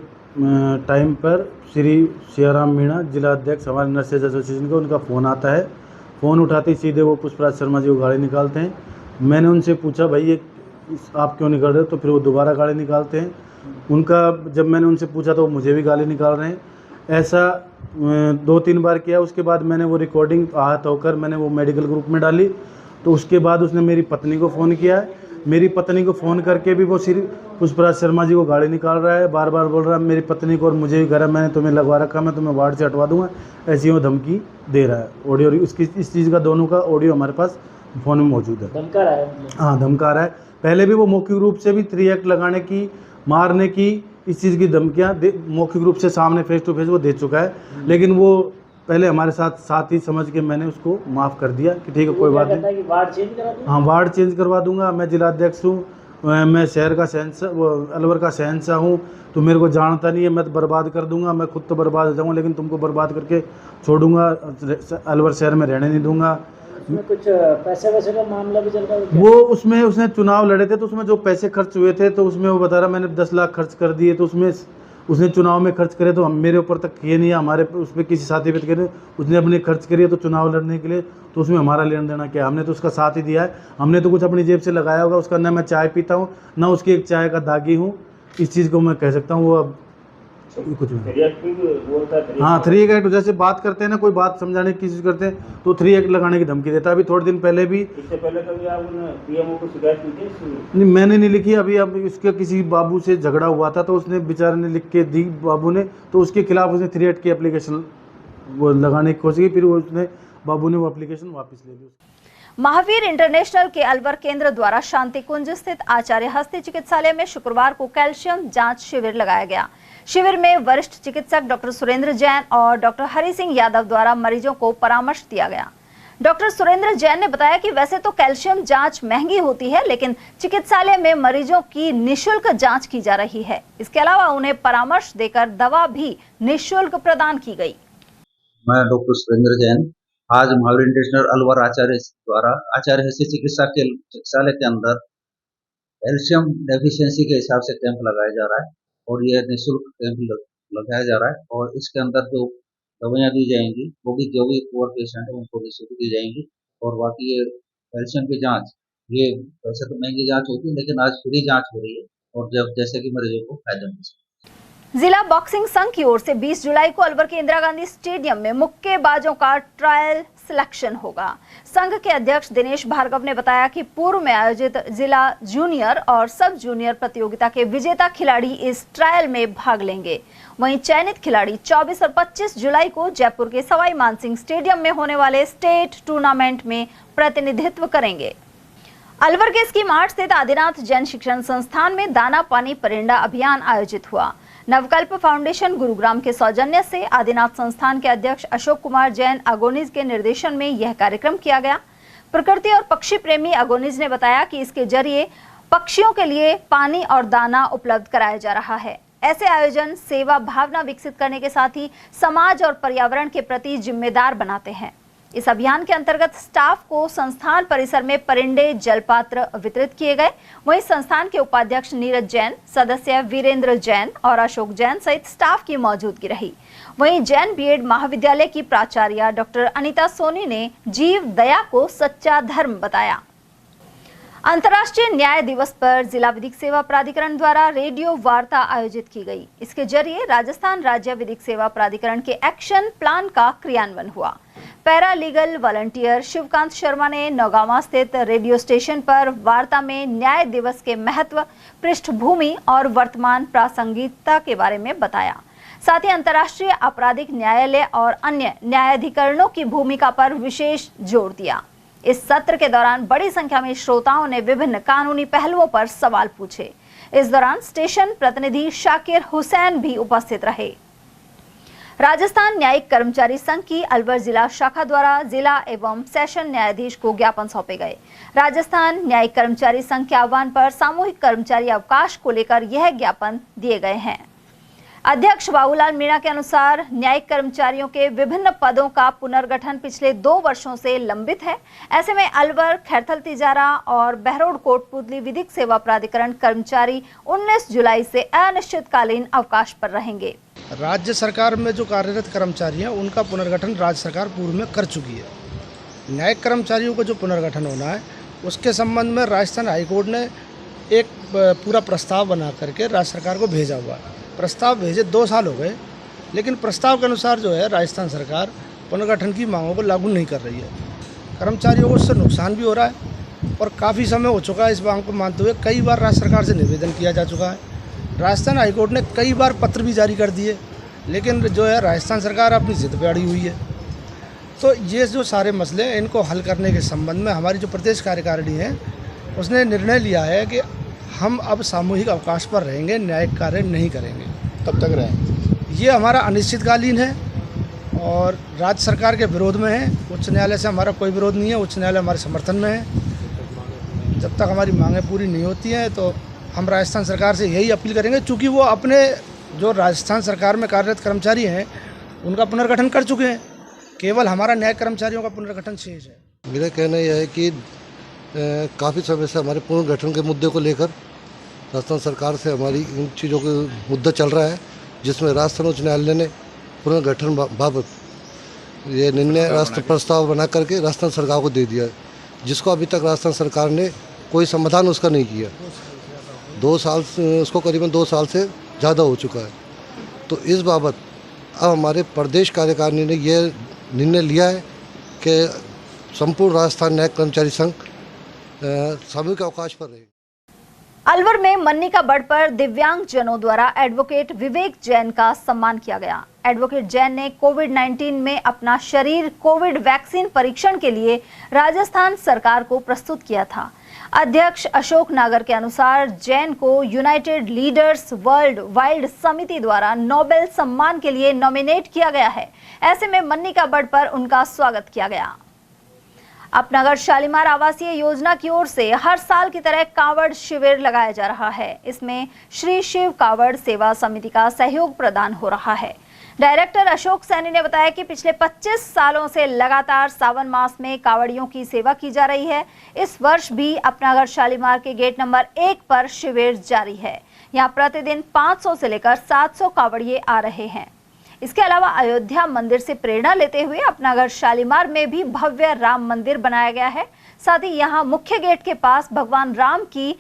टाइम पर श्री सियाराम मीणा जिला अध्यक्ष हमारे नर्सेज एसोसिएशन का, उनका फ़ोन आता है। फ़ोन उठाते ही सीधे वो पुष्पराज शर्मा जी को गाड़ी निकालते हैं। मैंने उनसे पूछा, भाई ये आप क्यों निकाल रहे हो? तो फिर वो दोबारा गाड़ी निकालते हैं। उनका जब मैंने उनसे पूछा तो वो मुझे भी गाली निकाल रहे हैं। ऐसा 2-3 बार किया। उसके बाद मैंने वो रिकॉर्डिंग आहत होकर मैंने वो मेडिकल ग्रुप में डाली। तो उसके बाद उसने मेरी पत्नी को फ़ोन किया। मेरी पत्नी को फ़ोन करके भी वो सिर्फ पुष्पराज शर्मा जी को गाड़ी निकाल रहा है, बार बार बोल रहा है मेरी पत्नी को और मुझे भी कह रहा है मैंने तुम्हें लगवा रखा, मैं तुम्हें वार्ड से हटवा दूंगा, ऐसी वो धमकी दे रहा है। ऑडियो उसकी इस चीज़ का दोनों का ऑडियो हमारे पास फ़ोन में मौजूद है। धमका रहा है? हाँ, धमका रहा है। पहले भी वो मौखिक रूप से भी 3 एक्ट लगाने की, मारने की, इस चीज़ की धमकियाँ मौखिक रूप से सामने फेस टू फेस वो दे चुका है। लेकिन वो पहले हमारे साथ ही समझ के मैंने उसको माफ़ कर दिया कि ठीक है कोई बात नहीं। वार्ड चेंज करा दूंगा? हाँ, वार्ड चेंज करवा दूंगा। मैं जिला अध्यक्ष हूँ, मैं शहर का शहंशाह, वो अलवर का शहंशाह हूँ, तो मेरे को जानता नहीं है, मैं तो बर्बाद कर दूंगा, मैं खुद तो बर्बाद हो जाऊँगा, लेकिन तुमको बर्बाद करके छोड़ूंगा, अलवर शहर में रहने नहीं दूंगा। उसमें कुछ पैसे वैसे का मामला भी चल रहा है? वो उसमें उसने चुनाव लड़े थे, तो उसमें जो पैसे खर्च हुए थे, तो उसमें वो बता रहा मैंने 10 लाख खर्च कर दिए, तो उसमें उसने चुनाव में खर्च करे तो हम मेरे ऊपर तक किए नहीं है, हमारे उस पर किसी साथी पे करे, उसने अपने खर्च करिए तो चुनाव लड़ने के लिए, तो उसमें हमारा लेना देना क्या? हमने तो उसका साथ ही दिया है, हमने तो कुछ अपनी जेब से लगाया होगा उसका। ना मैं चाय पीता हूँ, ना उसकी एक चाय का दागी हूँ, इस चीज़ को मैं कह सकता हूँ। वो अब कुछ नहीं। हाँ, 3 एक्ट जैसे बात करते हैं ना, कोई बात समझाने की कोशिश करते हैं तो 3 एक्ट लगाने की धमकी देता है। अभी थोड़े दिन पहले भी, इससे पहले कभी आपने पीएमओ को शिकायत की थी? नहीं, मैंने नहीं लिखी। अभी अब इसके किसी बाबू से झगड़ा हुआ था, तो उसने बेचारे ने लिख के दी बाबू ने, तो उसके खिलाफ उसने 3 एक्ट की एप्लीकेशन वो लगाने की कोशिश की, फिर उसने बाबू ने वो एप्लीकेशन वापस ले ली। महावीर इंटरनेशनल के अलवर केंद्र द्वारा शांति कुंज स्थित आचार्य हस्ती चिकित्सालय में शुक्रवार को कैल्शियम जांच शिविर लगाया गया। शिविर में वरिष्ठ चिकित्सक डॉक्टर सुरेंद्र जैन और डॉक्टर हरि सिंह यादव द्वारा मरीजों को परामर्श दिया गया। डॉक्टर सुरेंद्र जैन ने बताया कि वैसे तो कैल्शियम जांच महंगी होती है, लेकिन चिकित्सालय में मरीजों की निःशुल्क जांच की जा रही है। इसके अलावा उन्हें परामर्श देकर दवा भी निःशुल्क प्रदान की गई। मैं डॉक्टर सुरेंद्र जैन आज महावीर इंटरनेशनल अलवर आचार्य द्वारा आचार्य हस्ती चिकित्सालय के अंदर कैल्शियम डेफिशिएंसी के हिसाब से कैंप लगाया जा रहा है और यह निःशुल्क कैंप लगाया जा रहा है। और इसके अंदर जो दवाइयाँ दी जाएंगी, वो भी जो भी पुअर पेशेंट है उनको भी दी जाएंगी। और बाकी ये कैल्शियम की जांच, ये वैसे तो महंगी जांच होती है, लेकिन आज फ्री जांच हो रही है और जब जैसे कि मरीजों को फायदा मिल सके। जिला बॉक्सिंग संघ की ओर से 20 जुलाई को अलवर के इंदिरा गांधी स्टेडियम में मुक्केबाजों का ट्रायल सिलेक्शन होगा। संघ के अध्यक्ष दिनेश भार्गव ने बताया कि पूर्व में आयोजित जिला जूनियर और सब जूनियर प्रतियोगिता के विजेता खिलाड़ी इस ट्रायल में भाग लेंगे। वहीं चयनित खिलाड़ी 24 और 25 जुलाई को जयपुर के सवाई मानसिंह स्टेडियम में होने वाले स्टेट टूर्नामेंट में प्रतिनिधित्व करेंगे। अलवर के स्कीम आर्ट स्थित आदिनाथ जैन शिक्षण संस्थान में दाना पानी परिंदा अभियान आयोजित हुआ। नवकल्प फाउंडेशन गुरुग्राम के सौजन्य से आदिनाथ संस्थान के अध्यक्ष अशोक कुमार जैन अगोनिज के निर्देशन में यह कार्यक्रम किया गया। प्रकृति और पक्षी प्रेमी अगोनिज ने बताया कि इसके जरिए पक्षियों के लिए पानी और दाना उपलब्ध कराया जा रहा है। ऐसे आयोजन सेवा भावना विकसित करने के साथ ही समाज और पर्यावरण के प्रति जिम्मेदार बनाते हैं। इस अभियान के अंतर्गत स्टाफ को संस्थान परिसर में परिंदे जलपात्र वितरित किए गए। वहीं संस्थान के उपाध्यक्ष नीरज जैन, सदस्य वीरेंद्र जैन और अशोक जैन सहित स्टाफ की मौजूदगी रही। वहीं जैन बीएड महाविद्यालय की प्राचार्य डॉक्टर अनीता सोनी ने जीव दया को सच्चा धर्म बताया। अंतर्राष्ट्रीय न्याय दिवस पर जिला विधिक सेवा प्राधिकरण द्वारा रेडियो वार्ता आयोजित की गई। इसके जरिए राजस्थान राज्य विधिक सेवा प्राधिकरण के एक्शन प्लान का क्रियान्वयन हुआ। Para legal volunteer Shivkant Sharma ने नौगांवा स्थित रेडियो स्टेशन पर वार्ता में न्याय दिवस के महत्व, पृष्ठभूमि और वर्तमान प्रासंगिकता के बारे में बताया। साथ ही अंतर्राष्ट्रीय आपराधिक न्यायालय और अन्य न्यायाधिकरणों की भूमिका पर विशेष जोर दिया। इस सत्र के दौरान बड़ी संख्या में श्रोताओं ने विभिन्न कानूनी पहलुओं पर सवाल पूछे। इस दौरान स्टेशन प्रतिनिधि शाकिर हुसैन भी उपस्थित रहे। राजस्थान न्यायिक कर्मचारी संघ की अलवर जिला शाखा द्वारा जिला एवं सेशन न्यायाधीश को ज्ञापन सौंपे गए। राजस्थान न्यायिक कर्मचारी संघ के आह्वान पर सामूहिक कर्मचारी अवकाश को लेकर यह ज्ञापन दिए गए हैं। अध्यक्ष बाबूलाल मीणा के अनुसार न्यायिक कर्मचारियों के विभिन्न पदों का पुनर्गठन पिछले 2 वर्षों से लंबित है। ऐसे में अलवर, खैरथल तिजारा और बहरोड कोटपुतली विधिक सेवा प्राधिकरण कर्मचारी 19 जुलाई से अनिश्चितकालीन अवकाश पर रहेंगे। राज्य सरकार में जो कार्यरत कर्मचारी हैं उनका पुनर्गठन राज्य सरकार पूर्व में कर चुकी है। न्यायिक कर्मचारियों का जो पुनर्गठन होना है उसके संबंध में राजस्थान हाईकोर्ट ने एक पूरा प्रस्ताव बना करके राज्य सरकार को भेजा हुआ है। प्रस्ताव भेजे 2 साल हो गए, लेकिन प्रस्ताव के अनुसार जो है राजस्थान सरकार पुनर्गठन की मांगों को लागू नहीं कर रही है। कर्मचारियों को उससे नुकसान भी हो रहा है और काफ़ी समय हो चुका है इस मांग को मानते हुए। कई बार राज्य सरकार से निवेदन किया जा चुका है। राजस्थान हाईकोर्ट ने कई बार पत्र भी जारी कर दिए, लेकिन जो है राजस्थान सरकार अपनी जिद पे अड़ी हुई है। तो ये जो सारे मसले हैं इनको हल करने के संबंध में हमारी जो प्रदेश कार्यकारिणी है उसने निर्णय लिया है कि हम अब सामूहिक अवकाश पर रहेंगे, न्यायिक कार्य नहीं करेंगे। कब तक रहें? ये हमारा अनिश्चितकालीन है और राज्य सरकार के विरोध में है। उच्च न्यायालय से हमारा कोई विरोध नहीं है, उच्च न्यायालय हमारे समर्थन में है। जब तक हमारी मांगें पूरी नहीं होती हैं तो हम राजस्थान सरकार से यही अपील करेंगे, चूँकि वो अपने जो राजस्थान सरकार में कार्यरत कर्मचारी हैं उनका पुनर्गठन कर चुके हैं। केवल हमारा न्यायिक कर्मचारियों का पुनर्गठन शेष है। मेरा कहना यह है कि काफ़ी समय से हमारे पुनर्गठन के मुद्दे को लेकर राजस्थान सरकार से हमारी इन चीज़ों का मुद्दा चल रहा है, जिसमें राजस्थान उच्च न्यायालय ने पुनर्गठन बाबत ये निर्णय राष्ट्र प्रस्ताव बना करके राजस्थान सरकार को दे दिया, जिसको अभी तक राजस्थान सरकार ने कोई समाधान उसका नहीं किया। 2 साल उसको करीबन 2 साल से ज़्यादा हो चुका है। तो इस बाबत अब हमारे प्रदेश कार्यकारिणी ने यह निर्णय लिया है कि संपूर्ण राजस्थान न्यायिक कर्मचारी संघ सामूहिक अवकाश पर रहेगा। अलवर में मन्नी का बड़ पर दिव्यांग जनों द्वारा एडवोकेट विवेक जैन का सम्मान किया गया। एडवोकेट जैन ने कोविड-19 में अपना शरीर कोविड वैक्सीन परीक्षण के लिए राजस्थान सरकार को प्रस्तुत किया था। अध्यक्ष अशोक नागर के अनुसार जैन को यूनाइटेड लीडर्स वर्ल्ड वाइल्ड समिति द्वारा नोबेल सम्मान के लिए नॉमिनेट किया गया है। ऐसे में मन्नी का बड़ पर उनका स्वागत किया गया। अपनगर शालीमार आवासीय योजना की ओर से हर साल की तरह कांवड़ शिविर लगाया जा रहा है। इसमें श्री शिव कांवड़ सेवा समिति का सहयोग प्रदान हो रहा है। डायरेक्टर अशोक सैनी ने बताया कि पिछले 25 सालों से लगातार सावन मास में कांवड़ियों की सेवा की जा रही है। इस वर्ष भी अपनागढ़ शालीमार के गेट नंबर 1 पर शिविर जारी है। यहाँ प्रतिदिन 500 से लेकर 700 कांवड़िए आ रहे हैं। इसके अलावा अयोध्या मंदिर से प्रेरणा लेते हुए अपनागढ़ शालीमार में भी भव्य राम मंदिर बनाया गया है। साथ ही यहाँ मुख्य गेट के पास भगवान राम की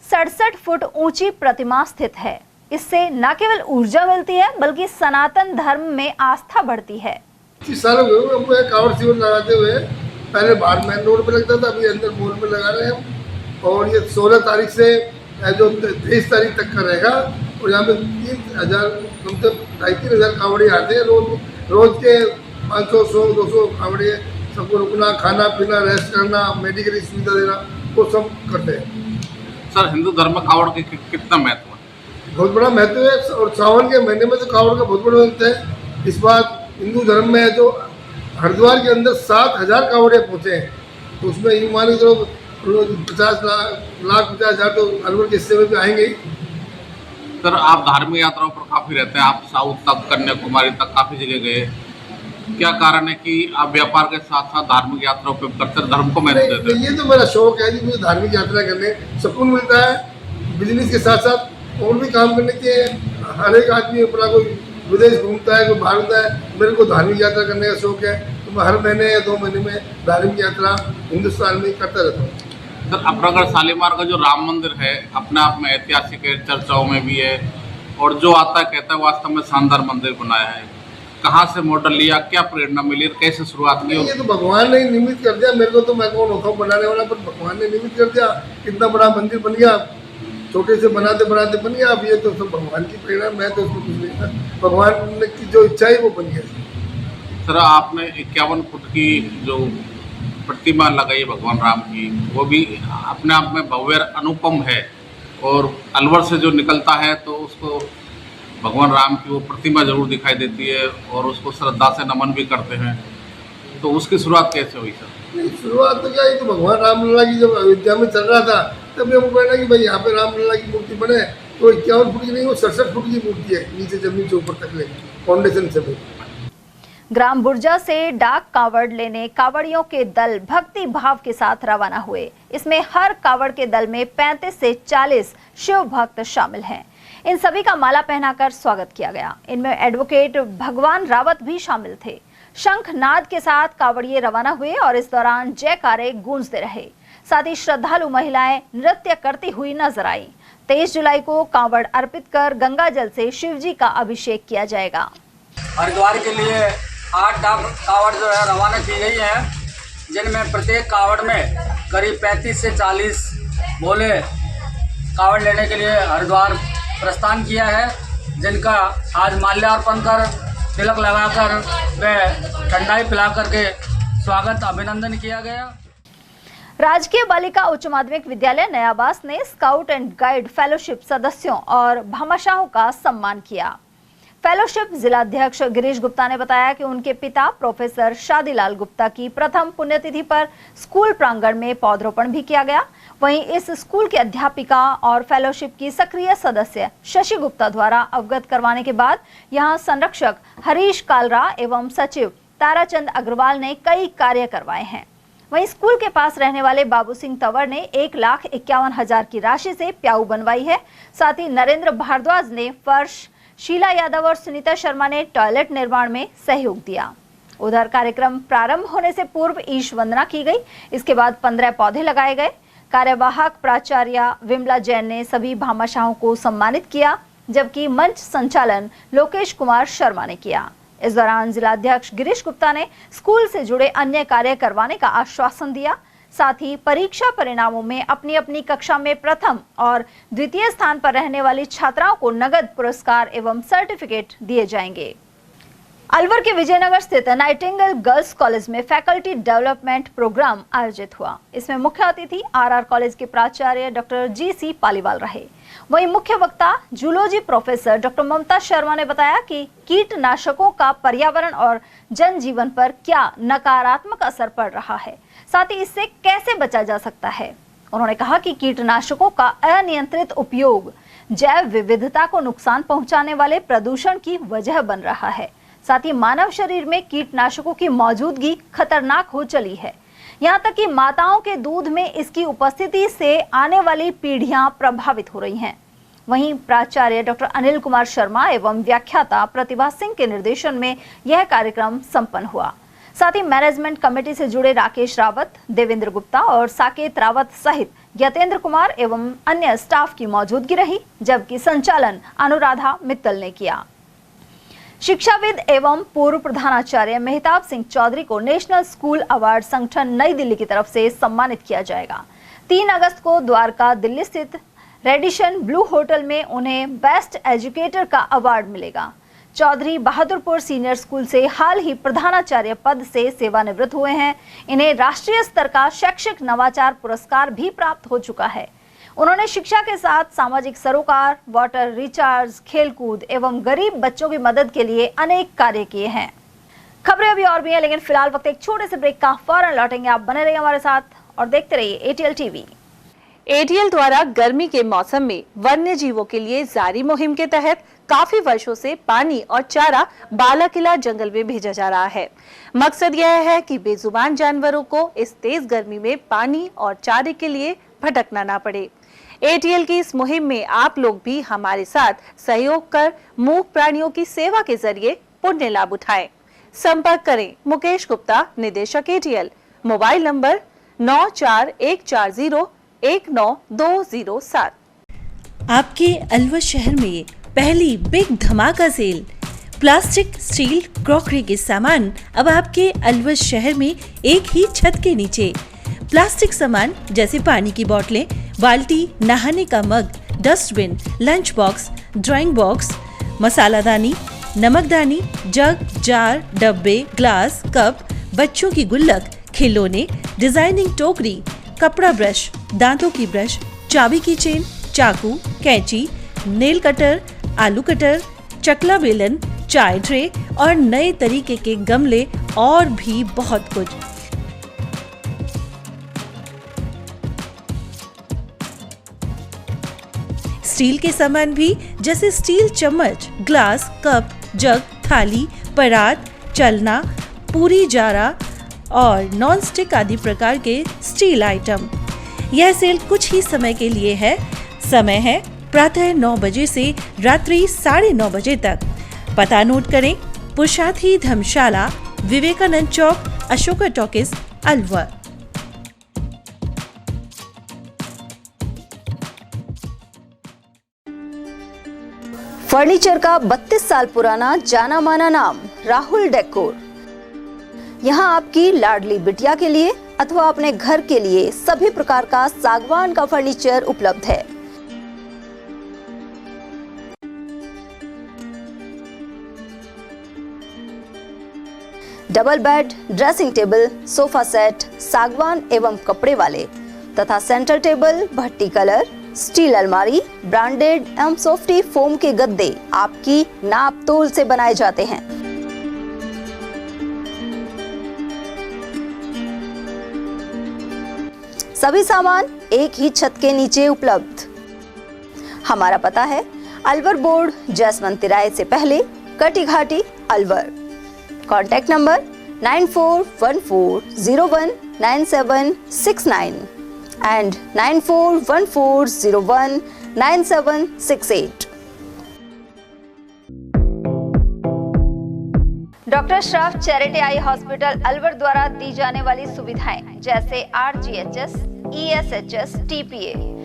67 फुट ऊंची प्रतिमा स्थित है। इससे न केवल ऊर्जा मिलती है बल्कि सनातन धर्म में आस्था बढ़ती है। 25 साल हो गए हमको कावड़ शिविर लगाते हुए। पहले बाहर मेन रोड पे लगता था, अभी अंदर मॉल में लगा रहे हैं हम। और ये 16 तारीख से जो 23 तारीख तक का रहेगा। और यहाँ पे 3,000 कम से 2,500 कावड़ी आते हैं रोज के 500, 100, 200 कावड़ी। सबको रुकना, खाना पीना, रेस्ट करना, मेडिकल सुविधा देना, वो सब करते हैं। सर, हिंदू धर्म में कावड़ के कितना महत्व है? बहुत बड़ा महत्व है। और सावन के महीने में तो कावड़ का बहुत बड़ा महत्व है। इस बार हिंदू धर्म में जो हरिद्वार के अंदर 7,000 कावड़े पहुँचे हैं, तो उसमें यूँ मान के 50 लाख 50,000 तो अलवर के हिस्से में भी आएंगे ही। सर, आप धार्मिक यात्राओं पर काफ़ी रहते हैं। आप साउथ तक, कन्याकुमारी तक काफ़ी जगह गए। क्या कारण है कि आप व्यापार के साथ साथ धार्मिक यात्राओं पर करते धर्म को महत्व देते हैं? ये तो मेरा शौक है जी, मुझे धार्मिक यात्रा करने सुकून मिलता है। बिजनेस के साथ साथ और भी काम करने के हर एक आदमी अपना कोई विदेश घूमता है, कोई बाहर होता है। मेरे को धार्मिक यात्रा करने का शौक है, तो मैं हर महीने या 2 महीने में धार्मिक यात्रा हिंदुस्तान में करता रहता हूँ। सर, अपनागढ़ शालीमार का जो राम मंदिर है अपने आप में ऐतिहासिक है, चर्चाओं में भी है, और जो आता है कहता है वास्तव में शानदार मंदिर बनाया है। कहाँ से मॉडल लिया, क्या प्रेरणा मिली, कैसे शुरुआत की? ये तो भगवान ने निमित्त कर दिया। मेरे को तो मैं कौन होता हूँ बनाने वाला, पर भगवान ने निमित्त कर दिया। कितना बड़ा मंदिर बन गया, छोटे से बनाते बनाते बन गया। अब ये तो सब भगवान की प्रेरणा, मैं तो उसको कुछ नहीं था। भगवान की जो इच्छा है वो बन गया। सर, आपने 51 फुट की जो प्रतिमा लगाई भगवान राम की, वो भी अपने आप में भव्य अनुपम है। और अलवर से जो निकलता है तो उसको भगवान राम की वो प्रतिमा जरूर दिखाई देती है और उसको श्रद्धा से नमन भी करते हैं। तो उसकी शुरुआत कैसे हुई सर? शुरुआत तो क्या है, तो भगवान रामलला की जब अयोध्या में चल रहा था तब हमको कहना कि भाई यहाँ पे रामलला की मूर्ति बने। तो 51 फुट की नहीं, वो 67 फुट की मूर्ति है, नीचे जमीन से ऊपर तक ले फाउंडेशन से भी। ग्राम बुर्जा से डाक कावड़ लेने कावड़ियों के दल भक्ति भाव के साथ रवाना हुए। इसमें हर कावड़ के दल में 35 से 40 शिव भक्त शामिल हैं। इन सभी का माला पहनाकर स्वागत किया गया। इनमें एडवोकेट भगवान रावत भी शामिल थे। शंख नाद के साथ कावड़िए रवाना हुए और इस दौरान जयकारे गूंजते रहे। साथ ही श्रद्धालु महिलाएं नृत्य करती हुई नजर आई। 23 जुलाई को कावड़ अर्पित कर गंगा जल से शिव जी का अभिषेक किया जाएगा। हरिद्वार के लिए 8 डाक कावड़ जो है रवाना की गई है, जिनमें प्रत्येक कावड़ में करीब 35 से 40 बोले कावड़ लेने के लिए हरिद्वार प्रस्थान किया है, जिनका आज माल्यार्पण कर, तिलक लगाकर व ठंडाई पिला करके स्वागत अभिनंदन किया गया। राजकीय बालिका उच्च माध्यमिक विद्यालय नयाबास ने स्काउट एंड गाइड फेलोशिप सदस्यों और भामाशाहों का सम्मान किया। फेलोशिप जिलाध्यक्ष गिरीश गुप्ता ने बताया कि उनके पिता प्रोफेसर शादीलाल गुप्ता की प्रथम पुण्यतिथि पर स्कूल प्रांगण में पौधरोपण भी किया गया। वहीं इस स्कूल की अध्यापिका और फेलोशिप की सक्रिय सदस्य शशि गुप्ता द्वारा अवगत करवाने के बाद यहां संरक्षक हरीश कालरा एवं सचिव ताराचंद अग्रवाल ने कई कार्य करवाए हैं। वहीं स्कूल के पास रहने वाले बाबू सिंह तंवर ने 1,51,000 की राशि से प्याऊ बनवाई है। साथ ही नरेंद्र भारद्वाज ने फर्श, शीला यादव और सुनीता शर्मा ने टॉयलेट निर्माण में सहयोग दिया। उधर कार्यक्रम प्रारंभ होने से पूर्व ईश वंदना की गई। इसके बाद 15 पौधे लगाए गए। कार्यवाहक प्राचार्य विमला जैन ने सभी भामाशाहों को सम्मानित किया, जबकि मंच संचालन लोकेश कुमार शर्मा ने किया। इस दौरान जिलाध्यक्ष गिरीश गुप्ता ने स्कूल से जुड़े अन्य कार्य करवाने का आश्वासन दिया। साथ ही परीक्षा परिणामों में अपनी अपनी कक्षा में प्रथम और द्वितीय स्थान पर रहने वाली छात्राओं को नगद पुरस्कार एवं सर्टिफिकेट दिए जाएंगे। अलवर के विजयनगर स्थित नाइटिंगेल गर्ल्स कॉलेज में फैकल्टी डेवलपमेंट प्रोग्राम आयोजित हुआ। इसमें मुख्य अतिथि आरआर कॉलेज के प्राचार्य डॉक्टर जी.सी. पालीवाल रहे। वहीं मुख्य वक्ता zoology professor doctor Mamta Sharma ने बताया कि कीटनाशकों का पर्यावरण और जनजीवन पर क्या नकारात्मक असर पड़ रहा है, साथ ही इससे कैसे बचा जा सकता है। उन्होंने कहा कि कीटनाशकों का अनियंत्रित उपयोग जैव विविधता को नुकसान पहुंचाने वाले प्रदूषण की वजह बन रहा है। साथ ही मानव शरीर में कीटनाशकों की मौजूदगी खतरनाक हो चली है। यहाँ तक कि माताओं के दूध में इसकी उपस्थिति से आने वाली पीढ़ियां प्रभावित हो रही हैं। वहीं प्राचार्य डॉक्टर अनिल कुमार शर्मा एवं व्याख्याता प्रतिभा सिंह के निर्देशन में यह कार्यक्रम संपन्न हुआ। साथ ही मैनेजमेंट कमेटी से जुड़े राकेश रावत, देवेंद्र गुप्ता और साकेत रावत सहित यतेंद्र कुमार एवं अन्य स्टाफ की मौजूदगी रही, जबकि संचालन अनुराधा मित्तल ने किया। शिक्षाविद एवं पूर्व प्रधानाचार्य मेहताब सिंह चौधरी को नेशनल स्कूल अवार्ड संगठन नई दिल्ली की तरफ से सम्मानित किया जाएगा। 3 अगस्त को द्वारका दिल्ली स्थित रेडिशन ब्लू होटल में उन्हें बेस्ट एजुकेटर का अवार्ड मिलेगा। चौधरी बहादुरपुर सीनियर स्कूल से हाल ही प्रधानाचार्य पद से सेवानिवृत्त हुए हैं। इन्हें राष्ट्रीय स्तर का शैक्षिक नवाचार पुरस्कार भी प्राप्त हो चुका है। उन्होंने शिक्षा के साथ सामाजिक सरोकार, वाटर रिचार्ज, खेलकूद एवं गरीब बच्चों की मदद के लिए अनेक कार्य किए हैं। खबरें अभी और भी हैं, लेकिन फिलहाल वक्त एक छोटे से ब्रेक का, फौरन लौटेंगे। आप बने रहिए हमारे साथ और देखते रहिए एटीएल टीवी। एटीएल द्वारा गर्मी के मौसम में वन्य जीवों के लिए जारी मुहिम के तहत काफी वर्षों से पानी और चारा बालाकिला जंगल में भेजा जा रहा है। मकसद यह है कि बेजुबान जानवरों को इस तेज गर्मी में पानी और चारे के लिए भटकना ना पड़े। एटीएल की इस मुहिम में आप लोग भी हमारे साथ सहयोग कर मूक प्राणियों की सेवा के जरिए पुण्य लाभ उठाएं। संपर्क करें मुकेश गुप्ता, निदेशक एटीएल, मोबाइल नंबर 9414019207। आपके अलवर शहर में पहली बिग धमाका सेल, प्लास्टिक, स्टील, क्रॉकरी के सामान अब आपके अलवर शहर में एक ही छत के नीचे। प्लास्टिक सामान जैसे पानी की बोतलें, बाल्टी, नहाने का mug, dustbin, lunch box, drawing box, मसालादानी, नमकदानी, जग, जार, डब्बे, ग्लास, कप, बच्चों की गुल्लक, खिलौने, डिजाइनिंग टोकरी, कपड़ा ब्रश, दांतों की ब्रश, चाबी की चेन, चाकू, कैंची, नेल कटर, आलू कटर, चकला बेलन, चाय ट्रे और नए तरीके के गमले और भी बहुत कुछ। स्टील के सामान भी जैसे स्टील चम्मच, ग्लास, कप, जग, थाली, परात, चलना, पूरी जारा और नॉन स्टिक आदि प्रकार के स्टील आइटम। यह सेल कुछ ही समय के लिए है। समय है प्रातः 9 बजे से रात्रि 9:30 बजे तक। पता नोट करें, पुरुषार्थी धर्मशाला, विवेकानंद चौक, अशोका टॉकीज, अलवर। फर्नीचर का 32 साल पुराना जाना माना नाम राहुल डेकोर। यहाँ आपकी लाडली बिटिया के लिए अथवा अपने घर के लिए सभी प्रकार का सागवान का फर्नीचर उपलब्ध है। Double bed, dressing table, sofa set सागवान एवं कपड़े वाले तथा सेंटर टेबल, भट्टी कलर, स्टील अलमारी, ब्रांडेड एवं सॉफ्टी फोम के गद्दे आपकी नाप तोल से बनाए जाते हैं। सभी सामान एक ही छत के नीचे उपलब्ध। हमारा पता है अलवर बोर्ड, जसवंत तिराहे से पहले, कटी घाटी, Alwar. Contact number 9414019769 and 9414019768। Doctor Shroff charity eye hospital Alwar द्वारा दी जाने वाली सुविधाएं जैसे RGHS, ESHS, TPA,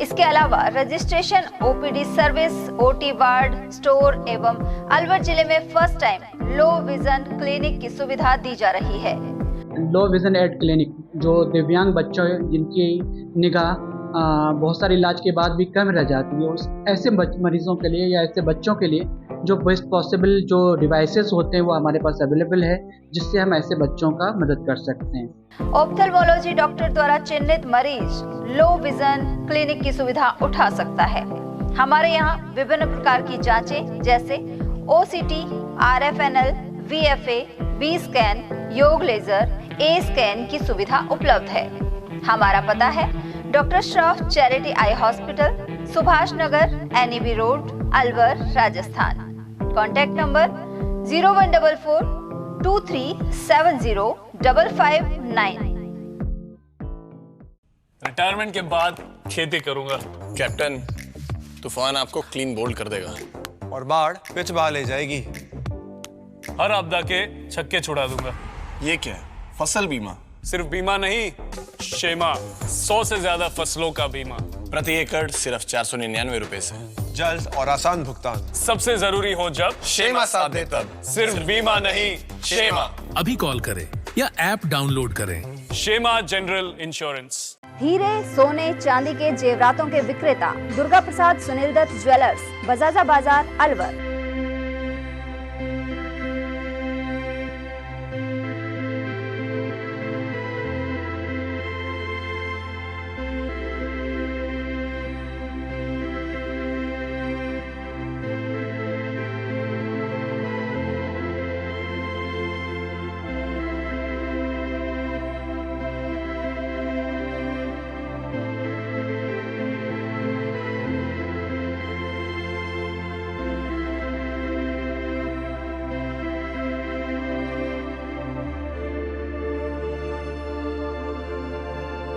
इसके अलावा registration, OPD service, OT ward, store एवं अलवर जिले में first time low vision clinic की सुविधा दी जा रही है। लो विजन एड क्लिनिक जो दिव्यांग बच्चों जिनकी निगाह बहुत सारे इलाज के बाद भी कम रह जाती है, उस ऐसे मरीजों के लिए या ऐसे बच्चों के लिए जो बेस्ट पॉसिबल जो डिवाइसेस होते हैं वो हमारे पास अवेलेबल है, जिससे हम ऐसे बच्चों का मदद कर सकते हैं। ऑप्थेल्मोलॉजी डॉक्टर द्वारा चिन्हित मरीज लो विजन क्लिनिक की सुविधा उठा सकता है। हमारे यहाँ विभिन्न प्रकार की जांचें जैसे OCT, RFNL, VFA, B scan, YAG laser, A scan की सुविधा उपलब्ध है। हमारा पता है doctor Shroff charity eye hospital, Subhash Nagar, NEB road, Alwar, Rajasthan. Contact number 014423705559। रिटायरमेंट के बाद खेती करूंगा। कैप्टन, तूफान आपको क्लीन बोल्ड कर देगा और बाढ़ पिच बहा ले जाएगी। हर आपदा के छक्के छुड़ा दूंगा। ये क्या है? फसल बीमा? सिर्फ बीमा नहीं, शेमा, 100 से ज्यादा फसलों का बीमा। प्रति एकड़ सिर्फ 499 रुपए से। जल्द और आसान भुगतान। सबसे जरूरी हो जब शेमा साथ दे तब। सिर्फ बीमा नहीं, शेमा। अभी कॉल करें या ऐप डाउनलोड करें। शेमा जनरल इंश्योरेंस। हीरे, सोने, चांदी के जेवरातों के विक्रेता दुर्गा प्रसाद सुनील दत्त ज्वेलर्स, बजाजा बाजार, अलवर।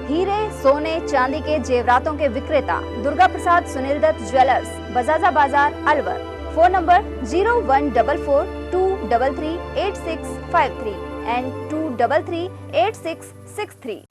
हीरे, सोने, चांदी के जेवरातों के विक्रेता दुर्गा प्रसाद सुनील दत्त ज्वेलर्स, बजाजा बाजार, अलवर। Phone number 0144233863 and 2338663।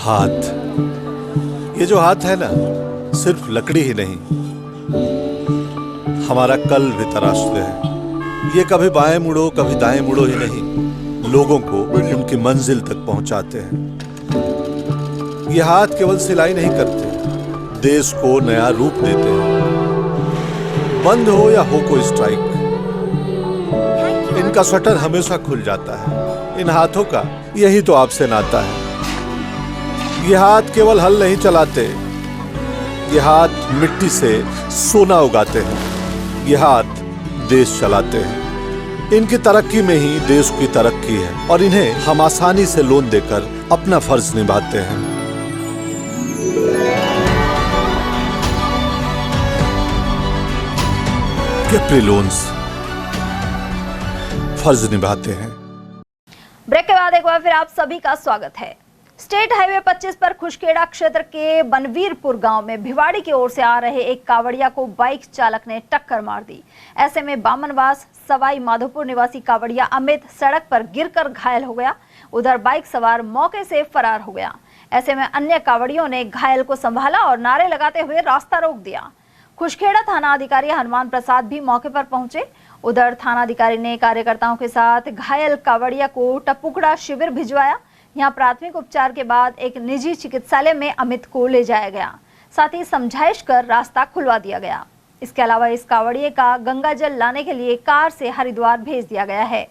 हाथ, ये जो हाथ है ना, सिर्फ लकड़ी ही नहीं, हमारा कल भी तराशते हैं। ये कभी बाएं मुड़ो कभी दाएं मुड़ो ही नहीं, लोगों को उनकी मंजिल तक पहुंचाते हैं। ये हाथ केवल सिलाई नहीं करते, देश को नया रूप देते हैं। बंद हो या हो कोई स्ट्राइक, इनका शटर हमेशा खुल जाता है। इन हाथों का यही तो आपसे नाता है। ये हाथ केवल हल नहीं चलाते, ये हाथ मिट्टी से सोना उगाते हैं। ये हाथ देश चलाते हैं। इनकी तरक्की में ही देश की तरक्की है और इन्हें हम आसानी से लोन देकर अपना फर्ज निभाते हैं। कैप्री लोन्स फर्ज निभाते हैं। ब्रेक के बाद एक बार फिर आप सभी का स्वागत है। स्टेट हाईवे 25 पर खुशखेड़ा क्षेत्र के बनवीरपुर गांव में भिवाड़ी की ओर से आ रहे एक कावड़िया को बाइक चालक ने टक्कर मार दी। ऐसे में बामनवास सवाई माधोपुर निवासी कावड़िया अमित सड़क पर गिरकर घायल हो गया। उधर बाइक सवार मौके से फरार हो गया। ऐसे में अन्य कावड़ियों ने घायल को संभाला और नारे लगाते हुए रास्ता रोक दिया। खुशखेड़ा थाना अधिकारी हनुमान प्रसाद भी मौके पर पहुंचे। उधर थानाधिकारी ने कार्यकर्ताओं के साथ घायल कावड़िया को टपुकड़ा शिविर भिजवाया। यहाँ प्राथमिक उपचार के बाद एक निजी चिकित्सालय में अमित को ले जाया गया, साथ ही समझाइश कर रास्ता खुलवा दिया गया। इसके अलावा इस कावड़िए का गंगा जल लाने के लिए कार से हरिद्वार भेज दिया गया है।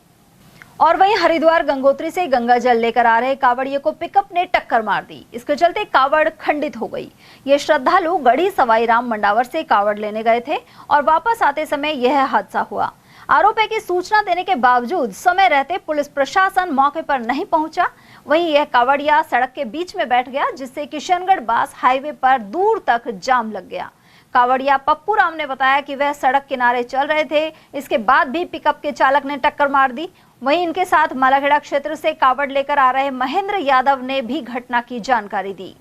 और वहीं हरिद्वार गंगोत्री से गंगा जल लेकर आ रहे कावड़िए को पिकअप ने टक्कर मार दी। इसके चलते कावड़ खंडित हो गई। ये श्रद्धालु गढ़ी सवाई राम मंडावर से कावड़ लेने गए थे और वापस आते समय यह हादसा हुआ। आरोप है कि सूचना देने के बावजूद समय रहते पुलिस प्रशासन मौके पर नहीं पहुंचा। वहीं यह कावड़िया सड़क के बीच में बैठ गया, जिससे किशनगढ़ बास हाईवे पर दूर तक जाम लग गया। कावड़िया पप्पू राम ने बताया कि वह सड़क किनारे चल रहे थे, इसके बाद भी पिकअप के चालक ने टक्कर मार दी। वहीं इनके साथ मालाखेड़ा क्षेत्र से कावड़ लेकर आ रहे महेंद्र यादव ने भी घटना की जानकारी दी।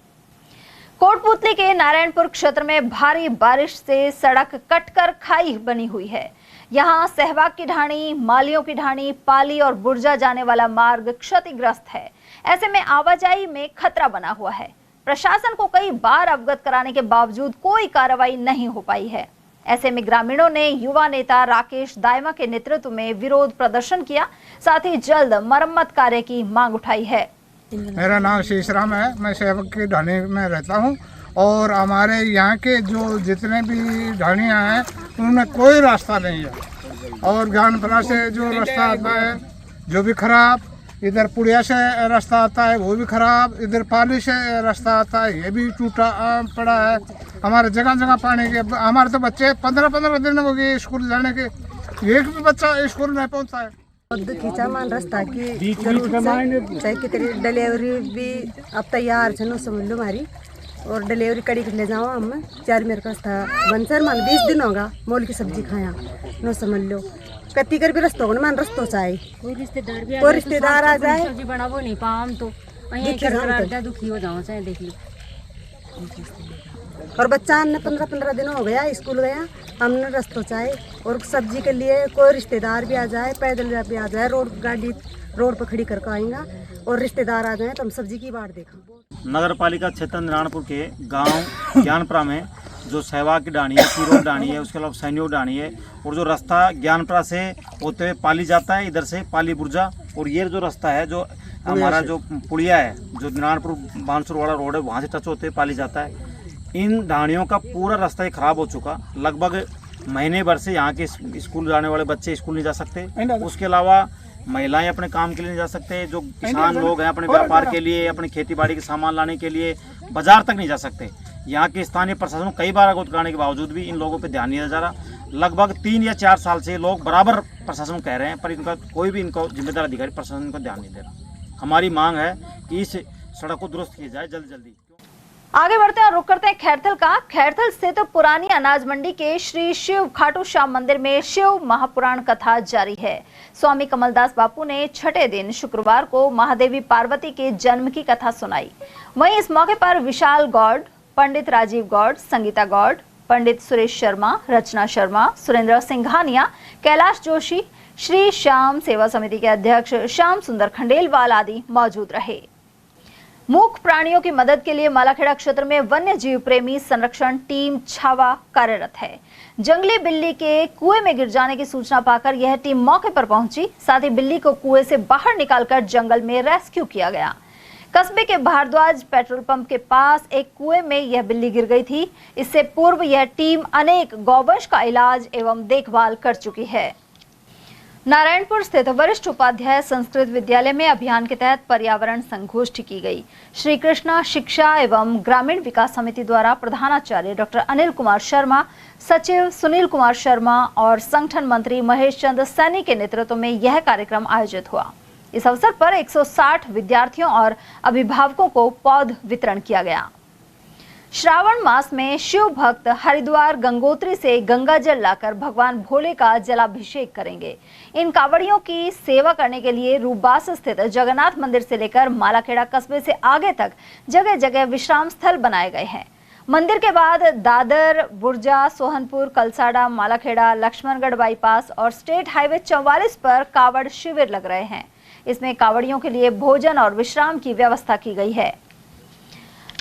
कोटपुतली के नारायणपुर क्षेत्र में भारी बारिश से सड़क कटकर खाई बनी हुई है। यहाँ सहवाग की ढाणी, मालियों की ढाणी, पाली और बुर्जा जाने वाला मार्ग क्षतिग्रस्त है। ऐसे में आवाजाही में खतरा बना हुआ है। प्रशासन को कई बार अवगत कराने के बावजूद कोई कार्रवाई नहीं हो पाई है। ऐसे में ग्रामीणों ने युवा नेता राकेश दायमा के नेतृत्व में विरोध प्रदर्शन किया, साथ ही जल्द मरम्मत कार्य की मांग उठाई है। मेरा नाम शीशराम है, मैं सेवक की ढाणी में रहता हूं और हमारे यहाँ के जो जितने भी ढाणियाँ हैं उनमें कोई रास्ता नहीं है और ज्ञानपुरा से जो रास्ता आता है जो भी खराब, इधर पुड़िया से रास्ता आता है वो भी खराब, इधर पाली से रास्ता आता है ये भी टूटा पड़ा है। हमारे जगह जगह पानी के, हमारे तो बच्चे 15-15 दिन हो गए स्कूल जाने के, एक भी बच्चा स्कूल नहीं पहुंचता है। खींचा मान रास्ता की चाहे कितनी डिलीवरी भी अब तैयार है, समझ लो हमारी, और डिलीवरी कड़ी ले जाओ हम 4 मेरे पास था बंसर मान 20 दिन होगा मोल की सब्जी खाया नो समझ लो कत्ती कर भी रस्तों को मान रस्तों चाहे कोई रिश्तेदार आ जाए सब्जी बनावो नहीं पा हम तो दुखी हो जाओ चाहे देख लो। और बच्चा ने 15-15 दिन हो गया स्कूल गया, हमने रस्तों चाहे और सब्जी के लिए कोई रिश्तेदार भी आ जाए, पैदल भी आ जाए, गाड़ी रोड पर खड़ी करके आएगा और रिश्तेदार आ जाए तो हम सब्जी की बाट देखा। नगर पालिका क्षेत्र नारायणपुर के गांव ज्ञानपुरा में जो सहवाग की ढाणी है, पीरो ढाणी है, उसके अलावा सैन्यो ढाणी है और जो रास्ता ज्ञानपुरा से होते हुए पाली जाता है, इधर से पाली बुर्जा, और ये जो रास्ता है जो हमारा जो पुड़िया है जो नारायणपुर बांसुर वाला रोड है वहाँ से टच होते हुए पाली जाता है। इन ढाणियों का पूरा रास्ता ही खराब हो चुका, लगभग महीने भर से यहाँ के स्कूल जाने वाले बच्चे स्कूल नहीं जा सकते, उसके अलावा महिलाएं अपने काम के लिए नहीं जा सकते, जो किसान लोग हैं अपने व्यापार के लिए, अपने खेती बाड़ी के सामान लाने के लिए बाजार तक नहीं जा सकते। यहाँ के स्थानीय प्रशासन कई बार अवगत कराने के बावजूद भी इन लोगों पे ध्यान नहीं दिया जा रहा। लगभग 3 या 4 साल से लोग बराबर प्रशासन कह रहे हैं पर इनका कोई भी इनको जिम्मेदार अधिकारी प्रशासन को ध्यान नहीं दे रहा। हमारी मांग है कि इस सड़क को दुरुस्त किया जाए जल्दी। आगे बढ़ते हैं और रुक करते हैं खैरथल का। खैरथल स्थित तो पुरानी अनाज मंडी के श्री शिव खाटू श्याम मंदिर में शिव महापुराण कथा जारी है। स्वामी कमलदास बापू ने छठे दिन शुक्रवार को महादेवी पार्वती के जन्म की कथा सुनाई। वहीं इस मौके पर विशाल गौड़, पंडित राजीव गौड़, संगीता गौड़, पंडित सुरेश शर्मा, रचना शर्मा, सुरेंद्र सिंघानिया, कैलाश जोशी, श्री श्याम सेवा समिति के अध्यक्ष श्याम सुंदर खंडेलवाल आदि मौजूद रहे। मूक प्राणियों की मदद के लिए मालाखेड़ा क्षेत्र में वन्य जीव प्रेमी संरक्षण टीम छावा कार्यरत है। जंगली बिल्ली के कुएं में गिर जाने की सूचना पाकर यह टीम मौके पर पहुंची, साथ ही बिल्ली को कुएं से बाहर निकालकर जंगल में रेस्क्यू किया गया। कस्बे के भारद्वाज पेट्रोल पंप के पास एक कुएं में यह बिल्ली गिर गई थी। इससे पूर्व यह टीम अनेक गौवंश का इलाज एवं देखभाल कर चुकी है। नारायणपुर स्थित वरिष्ठ उपाध्याय संस्कृत विद्यालय में अभियान के तहत पर्यावरण संगोष्ठी की गई। श्री कृष्णा शिक्षा एवं ग्रामीण विकास समिति द्वारा प्रधानाचार्य डॉक्टर अनिल कुमार शर्मा, सचिव सुनील कुमार शर्मा और संगठन मंत्री महेश चंद्र सैनी के नेतृत्व में यह कार्यक्रम आयोजित हुआ। इस अवसर पर 160 विद्यार्थियों और अभिभावकों को पौध वितरण किया गया। श्रावण मास में शिव भक्त हरिद्वार गंगोत्री से गंगा जल लाकर भगवान भोले का जलाभिषेक करेंगे। इन कांवड़ियों की सेवा करने के लिए रूबास स्थित जगन्नाथ मंदिर से लेकर मालाखेड़ा कस्बे से आगे तक जगह जगह विश्राम स्थल बनाए गए हैं। मंदिर के बाद दादर, बुर्जा, सोहनपुर, कलसाड़ा, मालाखेड़ा, लक्ष्मणगढ़ बाईपास और स्टेट हाईवे 44 पर कांवड़ शिविर लग रहे हैं। इसमें कांवड़ियों के लिए भोजन और विश्राम की व्यवस्था की गई है।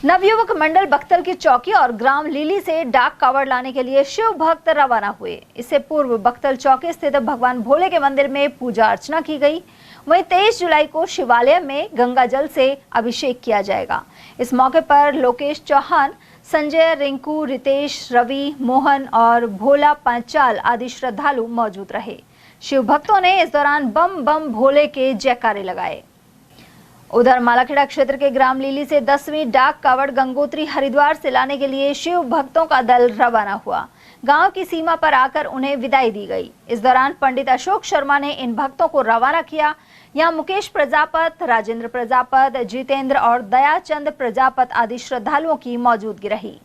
नवयुवक मंडल बख्तल की चौकी और ग्राम लीली से डाक कावड़ लाने के लिए शिव भक्त रवाना हुए। इससे पूर्व बख्तल चौकी स्थित भगवान भोले के मंदिर में पूजा अर्चना की गई। वहीं 23 जुलाई को शिवालय में गंगा जल से अभिषेक किया जाएगा। इस मौके पर लोकेश चौहान, संजय, रिंकू, रितेश, रवि, मोहन और भोला पांचाल आदि श्रद्धालु मौजूद रहे। शिव भक्तों ने इस दौरान बम बम भोले के जयकारे लगाए। उधर मालाखेड़ा क्षेत्र के ग्राम लीली से 10वीं डाक कावड़ गंगोत्री हरिद्वार से लाने के लिए शिव भक्तों का दल रवाना हुआ। गांव की सीमा पर आकर उन्हें विदाई दी गई। इस दौरान पंडित अशोक शर्मा ने इन भक्तों को रवाना किया। यहां मुकेश प्रजापत, राजेंद्र प्रजापत, जितेंद्र और दयाचंद प्रजापत आदि श्रद्धालुओं की मौजूदगी रही।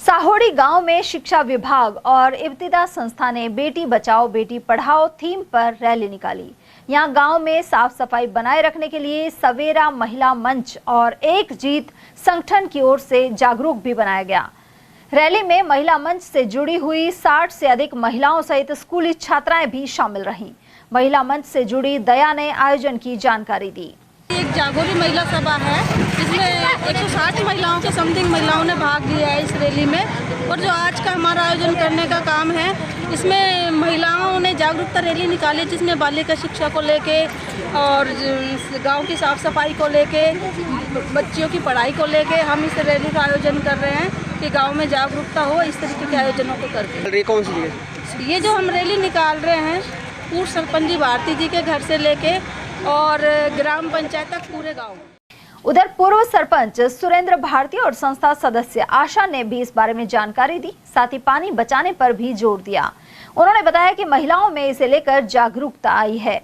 साहोड़ी गांव में शिक्षा विभाग और इब्तिदा संस्था ने बेटी बचाओ बेटी पढ़ाओ थीम पर रैली निकाली। यहां गांव में साफ सफाई बनाए रखने के लिए सवेरा महिला मंच और एक जीत संगठन की ओर से जागरूक भी बनाया गया। रैली में महिला मंच से जुड़ी हुई 60 से अधिक महिलाओं सहित स्कूली छात्राएं भी शामिल रहीं। महिला मंच से जुड़ी दया ने आयोजन की जानकारी दी। जागोरी महिला सभा है, जिसमें 160 महिलाओं के समथिंग महिलाओं ने भाग लिया है इस रैली में। और जो आज का हमारा आयोजन करने का काम है, इसमें महिलाओं ने जागरूकता रैली निकाली, जिसमें बालिका शिक्षा को लेके और गांव की साफ सफाई को लेके, बच्चियों की पढ़ाई को लेके हम इस रैली का आयोजन कर रहे हैं कि गांव में जागरूकता हो इस तरीके के आयोजनों को करके। कौन सी है ये जो हम रैली निकाल रहे हैं, पूर्व सरपंच जी भारती जी के घर से लेके और ग्राम पंचायत तक पूरे गाँव। उधर पूर्व सरपंच सुरेंद्र भारती और संस्था सदस्य आशा ने भी इस बारे में जानकारी दी, साथ ही पानी बचाने पर भी जोर दिया। उन्होंने बताया कि महिलाओं में इसे लेकर जागरूकता आई है।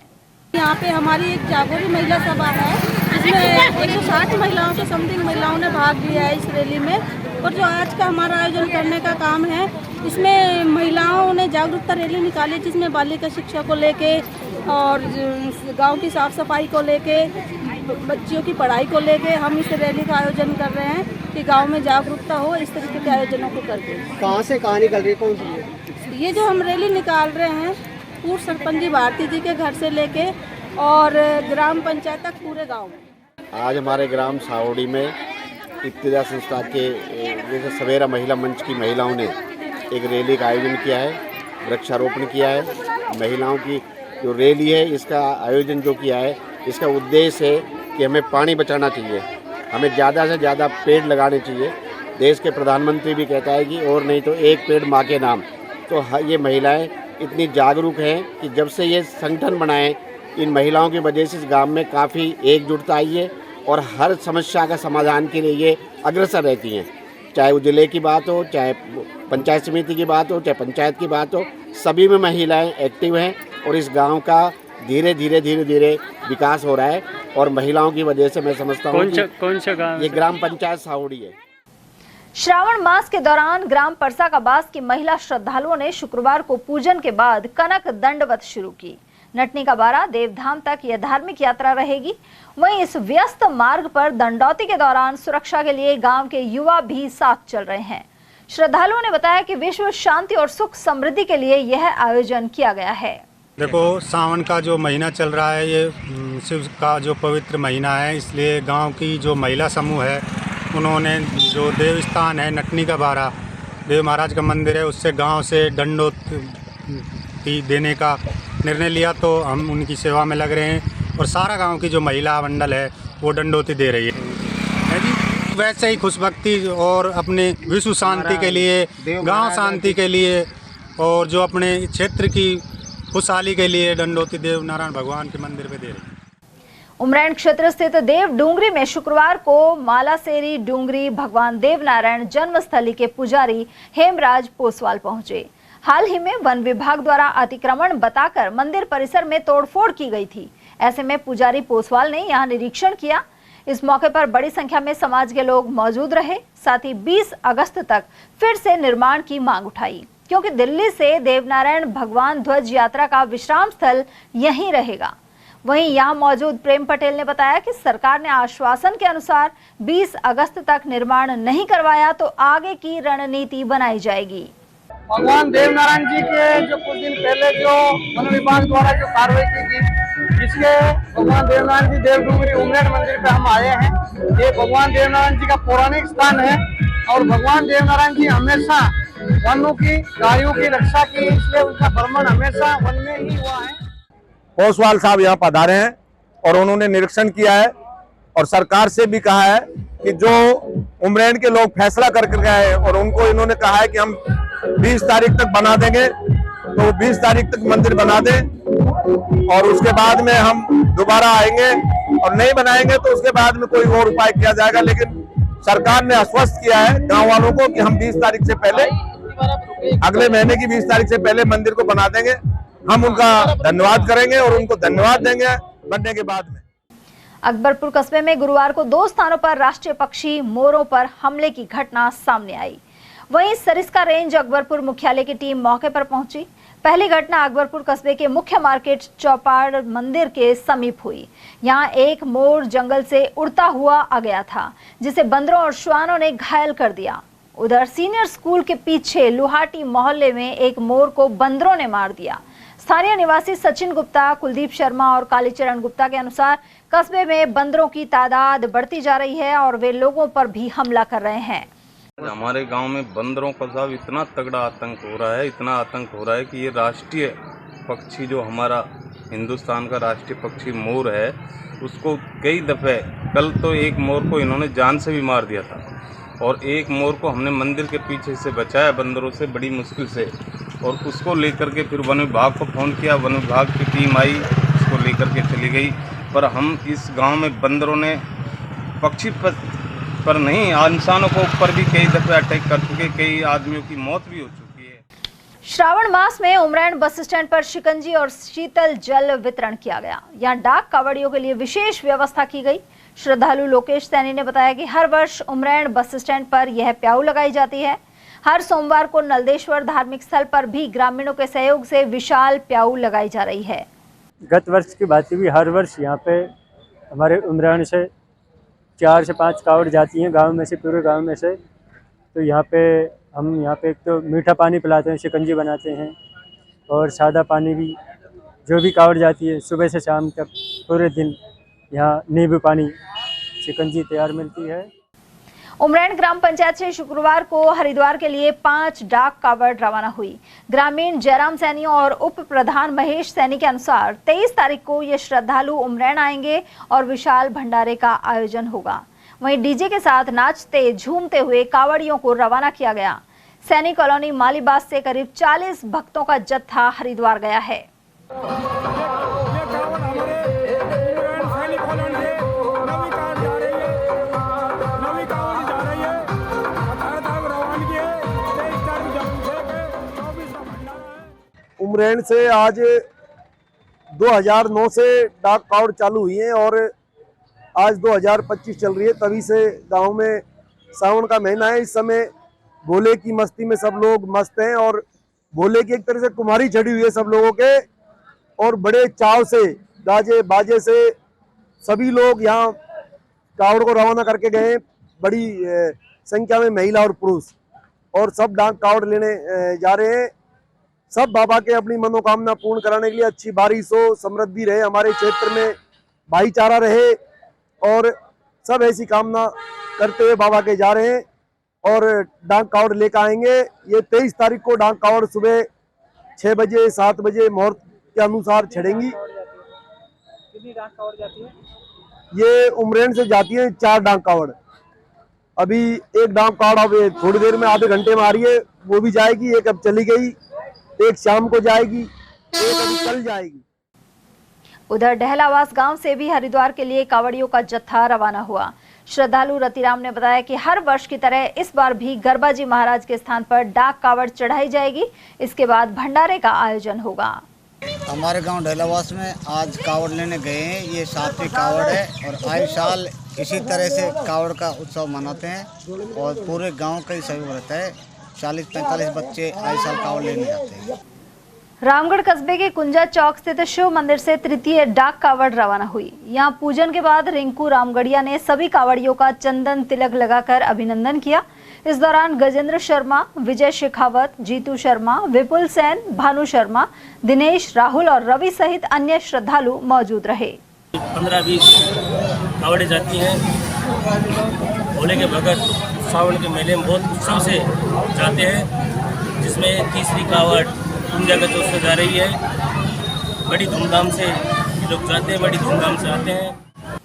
यहाँ पे हमारी एक जागोरी महिला सभा है, जिसमें 160 महिलाओं के समथिंग महिलाओं ने भाग लिया है इस रैली में। और जो आज का हमारा आयोजन करने का काम है, इसमें महिलाओं ने जागरूकता रैली निकाली, जिसमें बालिका शिक्षा को लेके और गांव की साफ सफाई को लेके, बच्चियों की पढ़ाई को लेके हम इस रैली का आयोजन कर रहे हैं कि गांव में जागरूकता हो इस तरीके के आयोजनों को करके। कहाँ से कहाँ निकल रही है, कौन सी है? ये जो हम रैली निकाल रहे हैं, पूर्व सरपंच जी भारती जी के घर से लेके और ग्राम पंचायत तक पूरे गाँव में। आज हमारे ग्राम सावड़ी में इब्तिदा संस्था के जैसे सवेरा महिला मंच की महिलाओं ने एक रैली का आयोजन किया है, वृक्षारोपण किया है। महिलाओं की जो रैली है, इसका आयोजन जो किया है, इसका उद्देश्य है कि हमें पानी बचाना चाहिए, हमें ज़्यादा से ज़्यादा पेड़ लगाने चाहिए। देश के प्रधानमंत्री भी कहता है कि और नहीं तो एक पेड़ माँ के नाम। तो ये महिलाएं इतनी जागरूक हैं कि जब से ये संगठन बनाए, इन महिलाओं की वजह से इस गांव में काफ़ी एकजुटता आई है और हर समस्या का समाधान के लिए ये अग्रसर रहती हैं। चाहे वो जिले की बात हो, चाहे पंचायत समिति की बात हो, चाहे पंचायत की बात हो, सभी में महिलाएं एक्टिव हैं और इस गांव का धीरे धीरे विकास हो रहा है। और महिलाओं की वजह से मैं समझता हूँ कौन सा गाँव? ये ग्राम पंचायत सावड़ी है। श्रावण मास के दौरान ग्राम परसा काबास की महिला श्रद्धालुओं ने शुक्रवार को पूजन के बाद कनक दंडवत शुरू की। नटनी का बारा देवधाम तक यह धार्मिक यात्रा रहेगी। वहीं इस व्यस्त मार्ग पर दंडौती के दौरान सुरक्षा के लिए गांव के युवा भी साथ चल रहे हैं। श्रद्धालुओं ने बताया कि विश्व शांति और सुख समृद्धि के लिए यह आयोजन किया गया है। देखो, सावन का जो महीना चल रहा है, ये शिव का जो पवित्र महीना है, इसलिए गांव की जो महिला समूह है, उन्होंने जो देव स्थान है नटनी का बारा देव महाराज का मंदिर है, उससे गांव से दंडौती देने का निर्णय लिया। तो हम उनकी सेवा में लग रहे हैं और सारा गांव की जो महिला मंडल है वो दंडौती दे रही है जी। वैसे ही खुशभक्ति और अपने विश्व शांति के लिए, गांव शांति के लिए और जो अपने क्षेत्र की खुशहाली के लिए दंडौती देव नारायण भगवान के मंदिर पे दे रही है। उमरैन क्षेत्र स्थित देव डूंगरी में शुक्रवार को मालासेरी डूंगरी भगवान देव नारायण जन्मस्थली के पुजारी हेमराज पोसवाल पहुंचे। हाल ही में वन विभाग द्वारा अतिक्रमण बताकर मंदिर परिसर में तोड़फोड़ की गई थी। ऐसे में पुजारी पोसवाल ने यहां निरीक्षण किया। इस मौके पर बड़ी संख्या में समाज के लोग मौजूद रहे। साथ ही 20 अगस्त तक फिर से निर्माण की मांग उठाई, क्योंकि दिल्ली से देवनारायण भगवान ध्वज यात्रा का विश्राम स्थल यहीं रहेगा। वहीं यहां मौजूद प्रेम पटेल ने बताया कि सरकार ने आश्वासन के अनुसार 20 अगस्त तक निर्माण नहीं करवाया तो आगे की रणनीति बनाई जाएगी। भगवान देवनारायण जी के जो कुछ दिन पहले जो वन विभाग द्वारा जो कार्रवाई की गई, इसके भगवान देवनारायण जी देव डूंगरी उमरैन मंदिर पे हम आए हैं। ये भगवान देवनारायण जी का पौराणिक स्थान है और भगवान देवनारायण जी हमेशा वनों की, गायों की रक्षा की, इसलिए उनका भ्रमण हमेशा वन में ही हुआ है। पोसवाल साहब यहाँ पधारे हैं और उन्होंने निरीक्षण किया है और सरकार से भी कहा है कि जो उमरैन के लोग फैसला करके गए हैं और उनको इन्होंने कहा है कि हम 20 तारीख तक बना देंगे, तो 20 तारीख तक मंदिर बना दें और उसके बाद में हम दोबारा आएंगे और नहीं बनाएंगे तो उसके बाद में कोई और उपाय किया जाएगा। लेकिन सरकार ने आश्वस्त किया है गांव वालों को कि हम 20 तारीख से पहले, अगले महीने की 20 तारीख से पहले मंदिर को बना देंगे। हम उनका धन्यवाद करेंगे और उनको धन्यवाद देंगे बनने के बाद में। अकबरपुर कस्बे में गुरुवार को 2 स्थानों पर राष्ट्रीय पक्षी मोरों पर हमले की घटना सामने आई। वहीं सरिस्का रेंज अकबरपुर मुख्यालय की टीम मौके पर पहुंची। पहली घटना अकबरपुर कस्बे के मुख्य मार्केट चौपाड़ मंदिर के समीप हुई। यहां एक मोर जंगल से उड़ता हुआ आ गया था, जिसे बंदरों और श्वानों ने घायल कर दिया। उधर सीनियर स्कूल के पीछे लुहाटी मोहल्ले में एक मोर को बंदरों ने मार दिया। स्थानीय निवासी सचिन गुप्ता, कुलदीप शर्मा और कालीचरण गुप्ता के अनुसार कस्बे में बंदरों की तादाद बढ़ती जा रही है और वे लोगों पर भी हमला कर रहे हैं। हमारे गांव में बंदरों का साहब इतना तगड़ा आतंक हो रहा है, इतना आतंक हो रहा है कि ये राष्ट्रीय पक्षी जो हमारा हिंदुस्तान का राष्ट्रीय पक्षी मोर है, उसको कई दफ़े, कल तो एक मोर को इन्होंने जान से भी मार दिया था और एक मोर को हमने मंदिर के पीछे से बचाया बंदरों से बड़ी मुश्किल से, और उसको लेकर के फिर वन विभाग को फ़ोन किया, वन विभाग की टीम आई, उसको लेकर के चली गई। पर हम इस गांव में बंदरों ने पक्षी पर नहीं, इंसानों को ऊपर भी कई दफ़े अटैक कर चुके, कई आदमियों की मौत भी हो चुकी है। श्रावण मास में उमरैण बस स्टैंड पर शिकंजी और शीतल जल वितरण किया गया। यहाँ डाक कावड़ियों के लिए विशेष व्यवस्था की गई। श्रद्धालु लोकेश सैनी ने बताया कि हर वर्ष उमरैण बस स्टैंड पर यह प्याऊ लगाई जाती है। हर सोमवार को नलदेश्वर धार्मिक स्थल पर भी ग्रामीणों के सहयोग से विशाल प्याऊ लगाई जा रही है। गत वर्ष की बात भी हर वर्ष यहाँ पे हमारे उमरैण से 4 से 5 कावड़ जाती हैं गांव में से, पूरे गांव में से। तो यहाँ पे हम यहाँ पे एक तो मीठा पानी पिलाते हैं, शिकंजी बनाते हैं और सादा पानी भी, जो भी कावड़ जाती है सुबह से शाम तक पूरे दिन यहाँ नींबू पानी शिकंजी तैयार मिलती है। उमरैण ग्राम पंचायत से शुक्रवार को हरिद्वार के लिए 5 डाक कावड़ रवाना हुई। ग्रामीण जयराम सैनी और उप प्रधान महेश सैनी के अनुसार 23 तारीख को ये श्रद्धालु उमरैण आएंगे और विशाल भंडारे का आयोजन होगा। वहीं डीजे के साथ नाचते झूमते हुए कावड़ियों को रवाना किया गया। सैनी कॉलोनी मालीबास से करीब 40 भक्तों का जत्था हरिद्वार गया है। उमरैण से आज 2009 से डाक कावड़ चालू हुई है और आज 2025 चल रही है। तभी से गांव में सावन का महीना है, इस समय भोले की मस्ती में सब लोग मस्त हैं और भोले की एक तरह से कुमारी चढ़ी हुई है सब लोगों के, और बड़े चाव से गाजे बाजे से सभी लोग यहाँ कावड़ को रवाना करके गए। बड़ी संख्या में महिला और पुरुष और सब डाक कावड़ लेने जा रहे हैं। सब बाबा के अपनी मनोकामना पूर्ण कराने के लिए अच्छी बारिश हो, समृद्धि रहे, हमारे क्षेत्र में भाईचारा रहे, और सब ऐसी कामना करते हुए बाबा के जा रहे हैं और डाक कावड़ लेकर आएंगे। ये 23 तारीख को डाक कावड़ सुबह 6 बजे 7 बजे मुहूर्त के अनुसार छड़ेंगी। कितनी डाक कावड़ जाती है? ये उमरैण से जाती है 4 डाक कावड़। अभी एक डाक कावड़ अब थोड़ी देर में, आधे घंटे में आ रही है, वो भी जाएगी। एक अब चली गई, एक शाम को जाएगी, एक अभी कल जाएगी। उधर डहलावास गांव से भी हरिद्वार के लिए कावड़ियों का जत्था रवाना हुआ। श्रद्धालु रतिराम ने बताया कि हर वर्ष की तरह इस बार भी गरबाजी महाराज के स्थान पर डाक कावड़ चढ़ाई जाएगी। इसके बाद भंडारे का आयोजन होगा। हमारे गांव डहलावास में आज कावड़ लेने गए हैं। ये 7वीं कावड़ है और आए साल इसी तरह से कावड़ का उत्सव मनाते हैं और पूरे गांव का ही सहयोग रहता है। 40-45 बच्चे आए साल कावड़ लेने जाते हैं। रामगढ़ कस्बे के कुंजा चौक स्थित शिव मंदिर से तृतीय डाक कावड़ रवाना हुई। यहां पूजन के बाद रिंकू रामगढ़िया ने सभी कावड़ियों का चंदन तिलक लगाकर अभिनंदन किया। इस दौरान गजेंद्र शर्मा, विजय शेखावत, जीतू शर्मा, विपुल सेन, भानु शर्मा, दिनेश, राहुल और रवि सहित अन्य श्रद्धालु मौजूद रहे। 15-20 कावड़े जाती हैं। भोले के भगत सावन के मेले में बहुत उत्सव से जाते हैं, जिसमें तीसरी कावड़ कुंजा का चौक से जा रही है। बड़ी धूमधाम से लोग जाते हैं, बड़ी धूमधाम से आते हैं।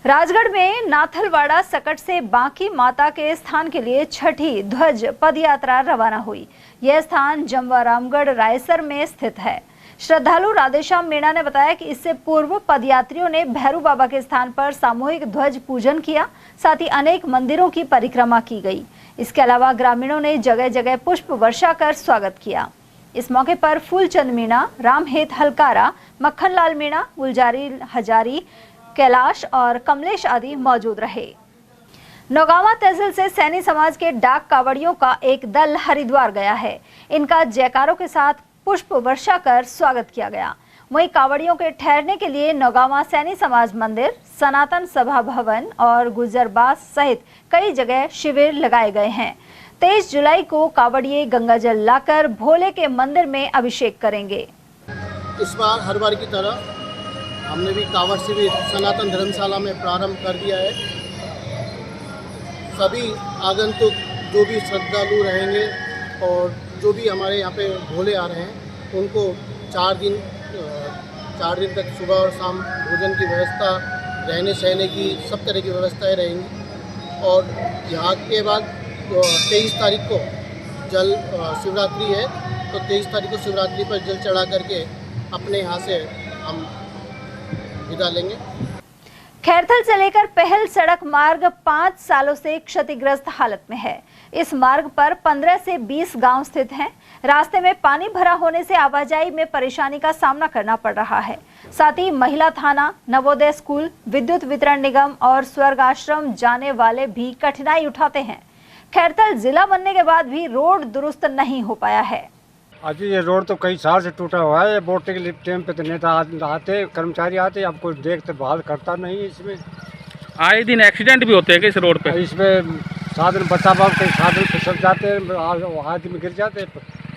राजगढ़ में नाथलवाड़ा सकट से बांकी माता के स्थान के लिए छठी ध्वज पद यात्रा रवाना हुई। यह स्थान जमवा रामगढ़ रायसर में स्थित है। श्रद्धालु राधेश्याम मीणा ने बताया कि इससे पूर्व पदयात्रियों ने भैरू बाबा के स्थान पर सामूहिक ध्वज पूजन किया, साथ ही अनेक मंदिरों की परिक्रमा की गई। इसके अलावा ग्रामीणों ने जगह जगह पुष्प वर्षा कर स्वागत किया। इस मौके पर फूलचंद मीणा, रामहेत हलकारा, मक्खनलाल मीणा, गुलजारी हजारी, कैलाश और कमलेश आदि मौजूद रहे। नौगावा तहसील से सैनी समाज के डाक कावड़ियों का एक दल हरिद्वार गया है। इनका जयकारों के साथ पुष्प वर्षा कर स्वागत किया गया। वहीं कावड़ियों के ठहरने के लिए नौगावा सैनी समाज मंदिर, सनातन सभा भवन और गुजरबास सहित कई जगह शिविर लगाए गए हैं। 23 जुलाई को कावड़िए गंगाजल लाकर भोले के मंदिर में अभिषेक करेंगे। इस बार हर बार की तरह हमने भी कांवड़ शिविर सनातन धर्मशाला में प्रारंभ कर दिया है। सभी आगंतुक जो भी श्रद्धालु रहेंगे और जो भी हमारे यहाँ पे भोले आ रहे हैं उनको 4 दिन तक सुबह और शाम भोजन की व्यवस्था, रहने सहने की सब तरह की व्यवस्थाएं रहेंगी। और यहाँ के बाद 23 तारीख को जल शिवरात्रि है, तो 23 तारीख को शिवरात्रि पर जल चढ़ा करके अपने यहाँ से हम विदा लेंगे। खैरथल से लेकर पहल सड़क मार्ग 5 सालों से क्षतिग्रस्त हालत में है। इस मार्ग पर 15 से 20 गांव स्थित हैं। रास्ते में पानी भरा होने से आवाजाही में परेशानी का सामना करना पड़ रहा है। साथ ही महिला थाना, नवोदय स्कूल, विद्युत वितरण निगम और स्वर्ग आश्रम जाने वाले भी कठिनाई उठाते हैं। खैरथल जिला बनने के बाद भी रोड दुरुस्त नहीं हो पाया है। आज ये रोड तो कई साल से टूटा हुआ है। वोट के लिए टाइम पे तो नेता आते, कर्मचारी आते, अब कोई देखते बहाल करता नहीं। इसमें आए दिन एक्सीडेंट भी होते हैं कि इस रोड पे? इसमें साधन बचा कई साधन फिसल जाते हैं, आदमी गिर जाते हैं,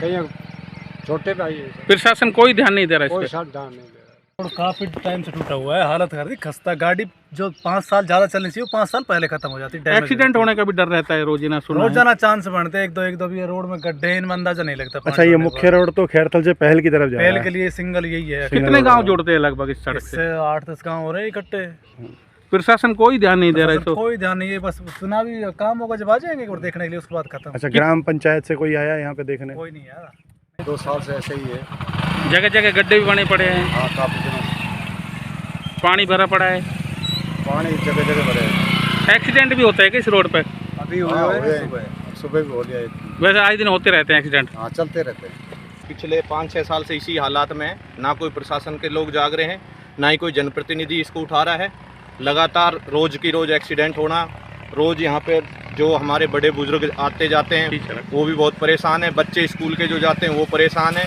कहीं छोटे भाई। प्रशासन कोई ध्यान नहीं दे रहा कोई इस पे? ध्यान नहीं दे रहा। काफी टाइम से टूटा हुआ है, हालत कर दी खस्ता। गाड़ी जो 5 साल ज्यादा चलनी चाहिए वो 5 साल पहले खत्म हो जाती है। एक्सीडेंट होने का भी डर रहता है रोजाना? रोजाना चांस बनते हैं, एक दो भी रोड में गड्ढे, इनमें अंदाजा नहीं लगता। अच्छा, ये मुख्य रोड तो खैरथल से पहल की तरफ जा रहा है। पहल के लिए सिंगल यही है। कितने गांव जोड़ते हैं लगभग इस सड़क से? 8-10 गाँव हो रहे हैं इकट्ठे। प्रशासन कोई ध्यान नहीं दे रहा है? तो कोई ध्यान नहीं है, बस चुनावी काम होगा जब आ जाएंगे और देखने के लिए, उसके बाद खत्म। अच्छा, ग्राम पंचायत से कोई आया यहाँ पे देखने? कोई नहीं आया। 2 साल से ऐसे ही है। जगह जगह गड्ढे भी बने पड़े हैं। हाँ, काफी दिनों पानी भरा पड़ा है। पानी जगह जगह भरे हैं। एक्सीडेंट भी होता है कि इस रोड पे? अभी हुए सुबह भी हो गया। वैसे आए दिन होते रहते हैं एक्सीडेंट? हाँ, चलते रहते हैं। पिछले 5-6 साल से इसी हालात में ना कोई प्रशासन के लोग जाग रहे हैं, ना ही कोई जनप्रतिनिधि इसको उठा रहा है। लगातार रोज की रोज एक्सीडेंट होना। रोज यहाँ पे जो हमारे बड़े बुजुर्ग आते जाते हैं वो भी बहुत परेशान है। बच्चे स्कूल के जो जाते हैं वो परेशान है।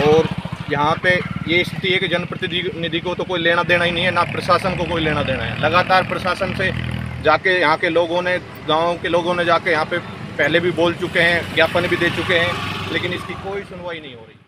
और यहाँ पे ये स्थिति है कि जनप्रतिनिधि को तो कोई लेना देना ही नहीं है, ना प्रशासन को कोई लेना देना है। लगातार प्रशासन से जाके यहाँ के लोगों ने, गाँव के लोगों ने जाके यहाँ पे पहले भी बोल चुके हैं, ज्ञापन भी दे चुके हैं, लेकिन इसकी कोई सुनवाई नहीं हो रही।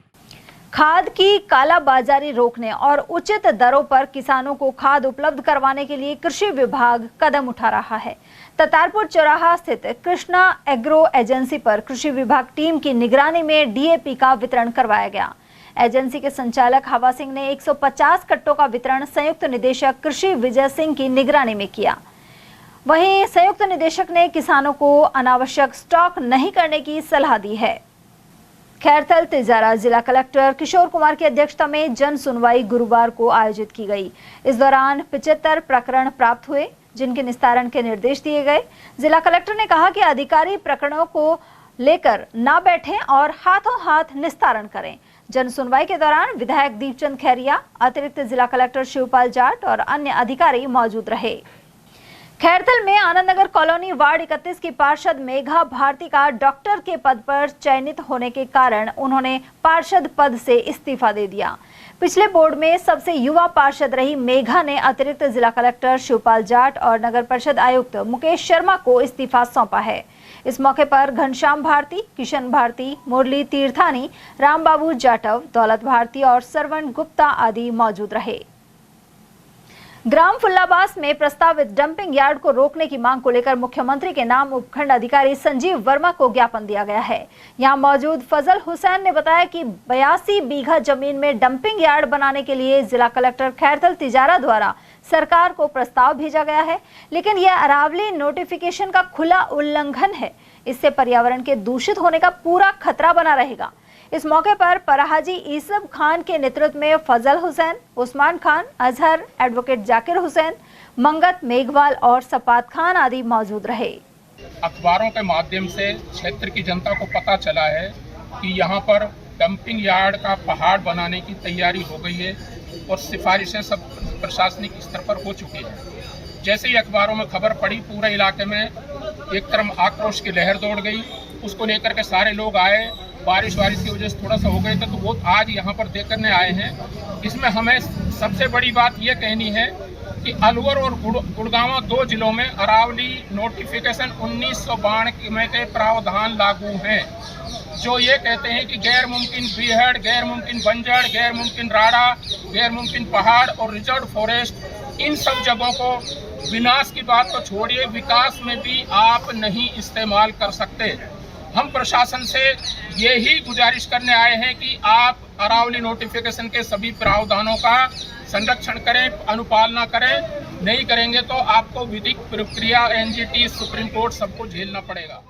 खाद की कालाबाजारी रोकने और उचित दरों पर किसानों को खाद उपलब्ध करवाने के लिए कृषि विभाग कदम उठा रहा है। ततारपुर चौराहा स्थित कृष्णा एग्रो एजेंसी पर कृषि विभाग टीम की निगरानी में डीएपी का वितरण करवाया गया। एजेंसी के संचालक हवा सिंह ने 150 कट्टों का वितरण संयुक्त निदेशक कृषि विजय सिंह की निगरानी में किया। वहीं संयुक्त निदेशक ने किसानों को अनावश्यक स्टॉक नहीं करने की सलाह दी है। खैरथल तिजारा जिला कलेक्टर किशोर कुमार की अध्यक्षता में जन सुनवाई गुरुवार को आयोजित की गई। इस दौरान 75 प्रकरण प्राप्त हुए, जिनके निस्तारण के निर्देश दिए गए। जिला कलेक्टर ने कहा कि अधिकारी प्रकरणों को लेकर ना बैठें और हाथों हाथ निस्तारण करें। जन सुनवाई के दौरान विधायक दीपचंद खैरिया, अतिरिक्त जिला कलेक्टर शिवपाल जाट और अन्य अधिकारी मौजूद रहे। खैरथल में आनंद नगर कॉलोनी वार्ड 31 की पार्षद मेघा भारती का डॉक्टर के पद पर चयनित होने के कारण उन्होंने पार्षद पद से इस्तीफा दे दिया। पिछले बोर्ड में सबसे युवा पार्षद रही मेघा ने अतिरिक्त जिला कलेक्टर शिवपाल जाट और नगर परिषद आयुक्त मुकेश शर्मा को इस्तीफा सौंपा है। इस मौके पर घनश्याम भारती, किशन भारती, मुरली तीर्थानी, रामबाबू जाटव, दौलत भारती और सरवण गुप्ता आदि मौजूद रहे। ग्राम फुल्लाबास में प्रस्तावित डंपिंग यार्ड को रोकने की मांग को लेकर मुख्यमंत्री के नाम उपखंड अधिकारी संजीव वर्मा को ज्ञापन दिया गया है। यहां मौजूद फजल हुसैन ने बताया कि 82 बीघा जमीन में डंपिंग यार्ड बनाने के लिए जिला कलेक्टर खैरथल तिजारा द्वारा सरकार को प्रस्ताव भेजा गया है, लेकिन यह अरावली नोटिफिकेशन का खुला उल्लंघन है। इससे पर्यावरण के दूषित होने का पूरा खतरा बना रहेगा। इस मौके पर पराहाजी ईसब खान के नेतृत्व में फजल हुसैन, उस्मान खान, अजहर, एडवोकेट जाकिर हुसैन, मंगत मेघवाल और सपात खान आदि मौजूद रहे। अखबारों के माध्यम से क्षेत्र की जनता को पता चला है कि यहाँ पर डंपिंग यार्ड का पहाड़ बनाने की तैयारी हो गई है और सिफारिशें सब प्रशासनिक स्तर पर हो चुकी है। जैसे ही अखबारों में खबर पड़ी, पूरे इलाके में एक तरफ आक्रोश की लहर दौड़ गई। उसको लेकर के सारे लोग आए। बारिश की वजह से थोड़ा सा हो गए थे, तो वो आज यहाँ पर देख करने आए हैं। इसमें हमें सबसे बड़ी बात ये कहनी है कि अलवर और गुड़गांव 2 जिलों में अरावली नोटिफिकेशन 1992 में के प्रावधान लागू हैं। जो ये कहते हैं कि गैर मुमकिन बीहड़, गैर मुमकिन बंजड़, गैर मुमकिन राड़ा, गैर मुमकिन पहाड़ और रिजर्व फॉरेस्ट, इन सब जगहों को विनाश की बात तो छोड़िए, विकास में भी आप नहीं इस्तेमाल कर सकते। हम प्रशासन से यही गुजारिश करने आए हैं कि आप अरावली नोटिफिकेशन के सभी प्रावधानों का संरक्षण करें, अनुपालना करें। नहीं करेंगे तो आपको विधिक प्रक्रिया, एनजीटी, सुप्रीम कोर्ट सबको झेलना पड़ेगा।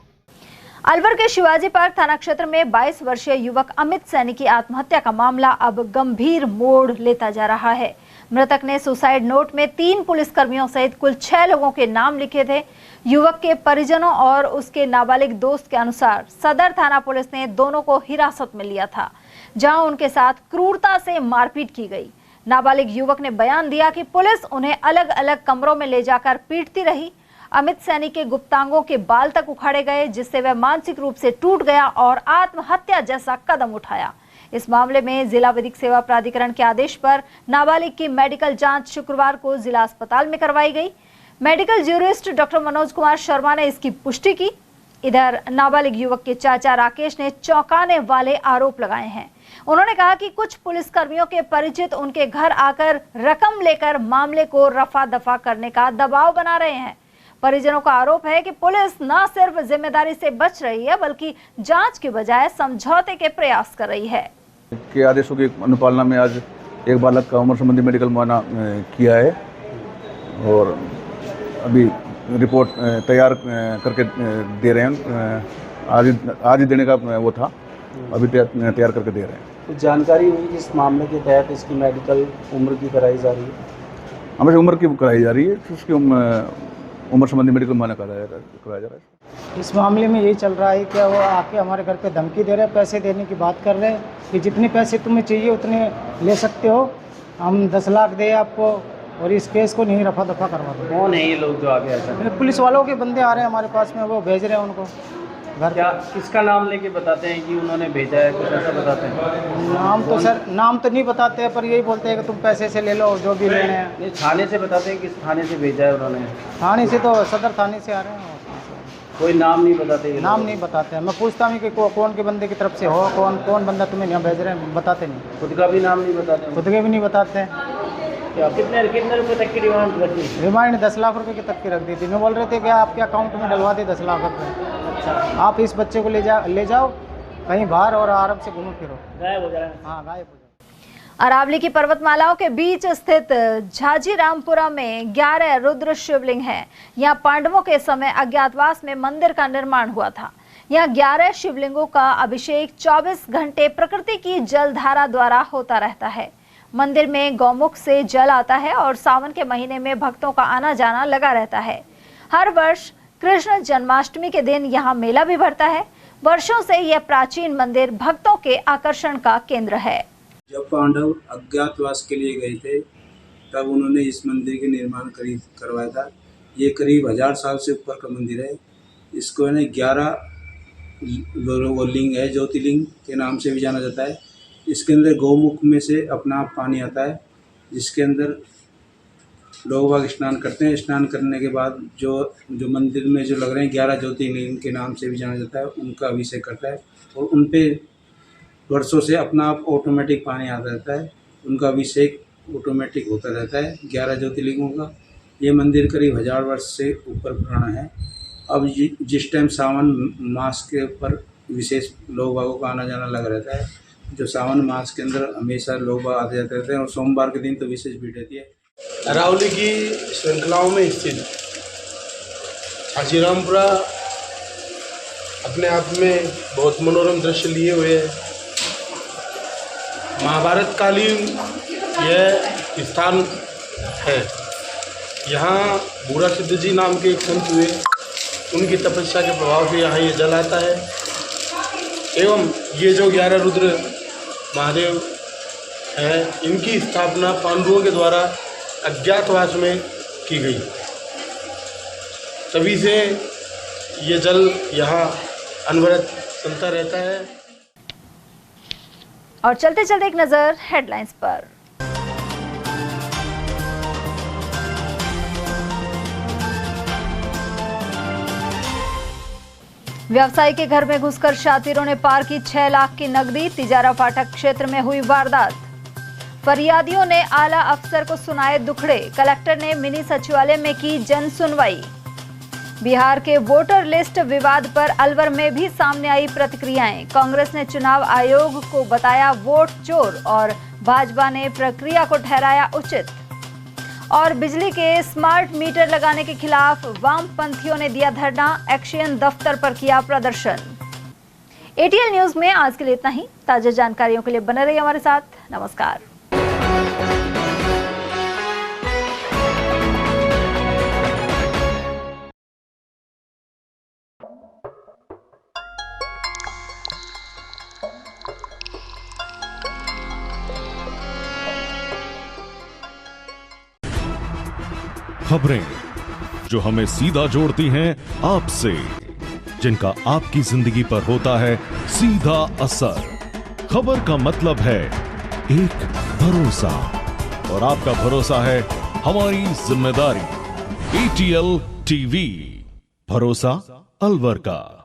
अलवर के शिवाजी पार्क थाना क्षेत्र में 22 वर्षीय युवक अमित सैनी की आत्महत्या का मामला अब गंभीर मोड़ लेता जा रहा है। मृतक ने सुसाइड नोट में 3 पुलिसकर्मियों सहित कुल 6 लोगों के नाम लिखे थे। युवक के परिजनों और उसके नाबालिग दोस्त के अनुसार सदर थाना पुलिस ने दोनों को हिरासत में लिया था, जहां उनके साथ क्रूरता से मारपीट की गई। नाबालिग युवक ने बयान दिया कि पुलिस उन्हें अलग अलग कमरों में ले जाकर पीटती रही। अमित सैनी के गुप्तांगों के बाल तक उखाड़े गए, जिससे वह मानसिक रूप से टूट गया और आत्महत्या जैसा कदम उठाया। इस मामले में जिला विधिक सेवा प्राधिकरण के आदेश पर नाबालिग की मेडिकल जांच शुक्रवार को जिला अस्पताल में करवाई गई। Medical jurist doctor Manoj Kumar Sharma ने इसकी पुष्टि की। इधर नाबालिग युवक के चाचा राकेश ने चौंकाने वाले आरोप लगाए हैं। उन्होंने कहा कि कुछ पुलिसकर्मियों के परिचित उनके घर आकर रकम लेकर मामले को रफा दफा करने का दबाव बना रहे हैं। परिजनों का आरोप है कि पुलिस न सिर्फ जिम्मेदारी से बच रही है, बल्कि जांच के बजाय समझौते के प्रयास कर रही है। के आदेशों की अनुपालना में आज एक बालक का उम्र संबंधी मेडिकल मुआयना किया है और अभी रिपोर्ट तैयार करके दे रहे हैं। आज ही देने का वो था, अभी तैयार करके दे रहे हैं। कुछ जानकारी हुई इस मामले के तहत इसकी मेडिकल उम्र की कराई जा रही है? हमें उम्र की कराई जा रही है, उसकी उम्र संबंधी मेडिकल मुआयना कराया जा रहा है। इस मामले में यही चल रहा है कि वो आके हमारे घर पे धमकी दे रहे हैं, पैसे देने की बात कर रहे हैं कि जितने पैसे तुम्हें चाहिए उतने ले सकते हो, हम 10 लाख दे आपको और इस केस को नहीं रफा दफा करवा दो। कौन है ये लोग जो आगे ऐसा? पुलिस वालों के बंदे आ रहे हैं हमारे पास में, वो भेज रहे हैं उनको घर। क्या किसका नाम लेके बताते हैं कि उन्होंने भेजा है, कुछ ऐसा बताते हैं? नाम तो नहीं बताते हैं, पर यही बोलते हैं कि तुम पैसे से ले लो जो भी लेने हैं। थाने से बताते हैं किस थाने से भेजा है उन्होंने? थाने से तो सदर थाने से आ रहे हैं। कोई नाम नहीं बताते? नाम नहीं बताते हैं। मैं पूछता हूँ कि कौन के बंदे की तरफ से हो, कौन बंदा तुम्हें यहाँ भेज रहे हैं, बताते नहीं। खुद का भी नाम नहीं बताते? खुद के भी नहीं बताते। क्या कितने रुपए तक की रिमांड रखी? रिमांड 10 लाख रुपए की तक की रख दी थी। मैं बोल रहे थे कि आपके अकाउंट में डलवा दे 10 लाख रुपए। अच्छा, आप इस बच्चे को ले जाओ कहीं बाहर और आराम से घूमो फिरो, गायब हो जाए। हाँ, गायब हो जाए। अरावली की पर्वतमालाओं के बीच स्थित झाजीरामपुरा में 11 रुद्र शिवलिंग हैं। यहाँ पांडवों के समय अज्ञातवास में मंदिर का निर्माण हुआ था। यहाँ 11 शिवलिंगों का अभिषेक 24 घंटे प्रकृति की जलधारा द्वारा होता रहता है। मंदिर में गौमुख से जल आता है और सावन के महीने में भक्तों का आना जाना लगा रहता है। हर वर्ष कृष्ण जन्माष्टमी के दिन यहाँ मेला भी भरता है। वर्षों से यह प्राचीन मंदिर भक्तों के आकर्षण का केंद्र है। जब पांडव अज्ञातवास के लिए गए थे तब उन्होंने इस मंदिर के निर्माण करवाया था। ये करीब 1000 साल से ऊपर का मंदिर है। इसको 11 लिंग है, ज्योतिर्लिंग के नाम से भी जाना जाता है। इसके अंदर गौमुख में से अपना आप पानी आता है, जिसके अंदर लोग बाग स्नान करते हैं। स्नान करने के बाद जो मंदिर में जो लग रहे हैं 11 ज्योतिर्लिंग के नाम से भी जाना जाता है, उनका अभिषेक करता है और उन पे वर्षों से अपना आप ऑटोमेटिक पानी आता रहता है। उनका अभिषेक ऑटोमेटिक होता रहता है 11 ज्योतिर्लिंगों का। ये मंदिर करीब 1000 वर्ष से ऊपर पुराना है। अब जिस टाइम सावन मास के ऊपर विशेष लोग बागों का आना जाना लगा रहता है। जो सावन मास के अंदर हमेशा लोग बाग आते जाते रहते हैं और सोमवार के दिन तो विशेष भीड़ रहती है। अरावली की श्रृंखलाओं में स्थित झाजीरामपुरा अपने आप में बहुत मनोरम दृश्य लिए हुए है। महाभारत कालीन यह स्थान है। यहाँ बूढ़ा सिद्ध जी नाम के एक संत हुए, उनकी तपस्या के प्रभाव से यहाँ ये जल आता है। एवं ये जो 11 रुद्र महादेव हैं, इनकी स्थापना पांडवों के द्वारा अज्ञातवास में की गई। तभी से ये जल यहाँ अनवरत चलता रहता है। और चलते चलते एक नजर हेडलाइंस पर। व्यवसायी के घर में घुसकर शातिरों ने पार की 6 लाख की नकदी। तिजारा फाटक क्षेत्र में हुई वारदात। फरियादियों ने आला अफसर को सुनाए दुखड़े। कलेक्टर ने मिनी सचिवालय में की जन सुनवाई। बिहार के वोटर लिस्ट विवाद पर अलवर में भी सामने आई प्रतिक्रियाएं। कांग्रेस ने चुनाव आयोग को बताया वोट चोर और भाजपा ने प्रक्रिया को ठहराया उचित। और बिजली के स्मार्ट मीटर लगाने के खिलाफ वामपंथियों ने दिया धरना। एक्शन दफ्तर पर किया प्रदर्शन। एटीएल न्यूज में आज के लिए इतना ही। ताजा जानकारियों के लिए बने रहिए हमारे साथ। नमस्कार। खबरें जो हमें सीधा जोड़ती हैं आपसे, जिनका आपकी जिंदगी पर होता है सीधा असर। खबर का मतलब है एक भरोसा, और आपका भरोसा है हमारी जिम्मेदारी। एटीएल टीवी, भरोसा अलवर का।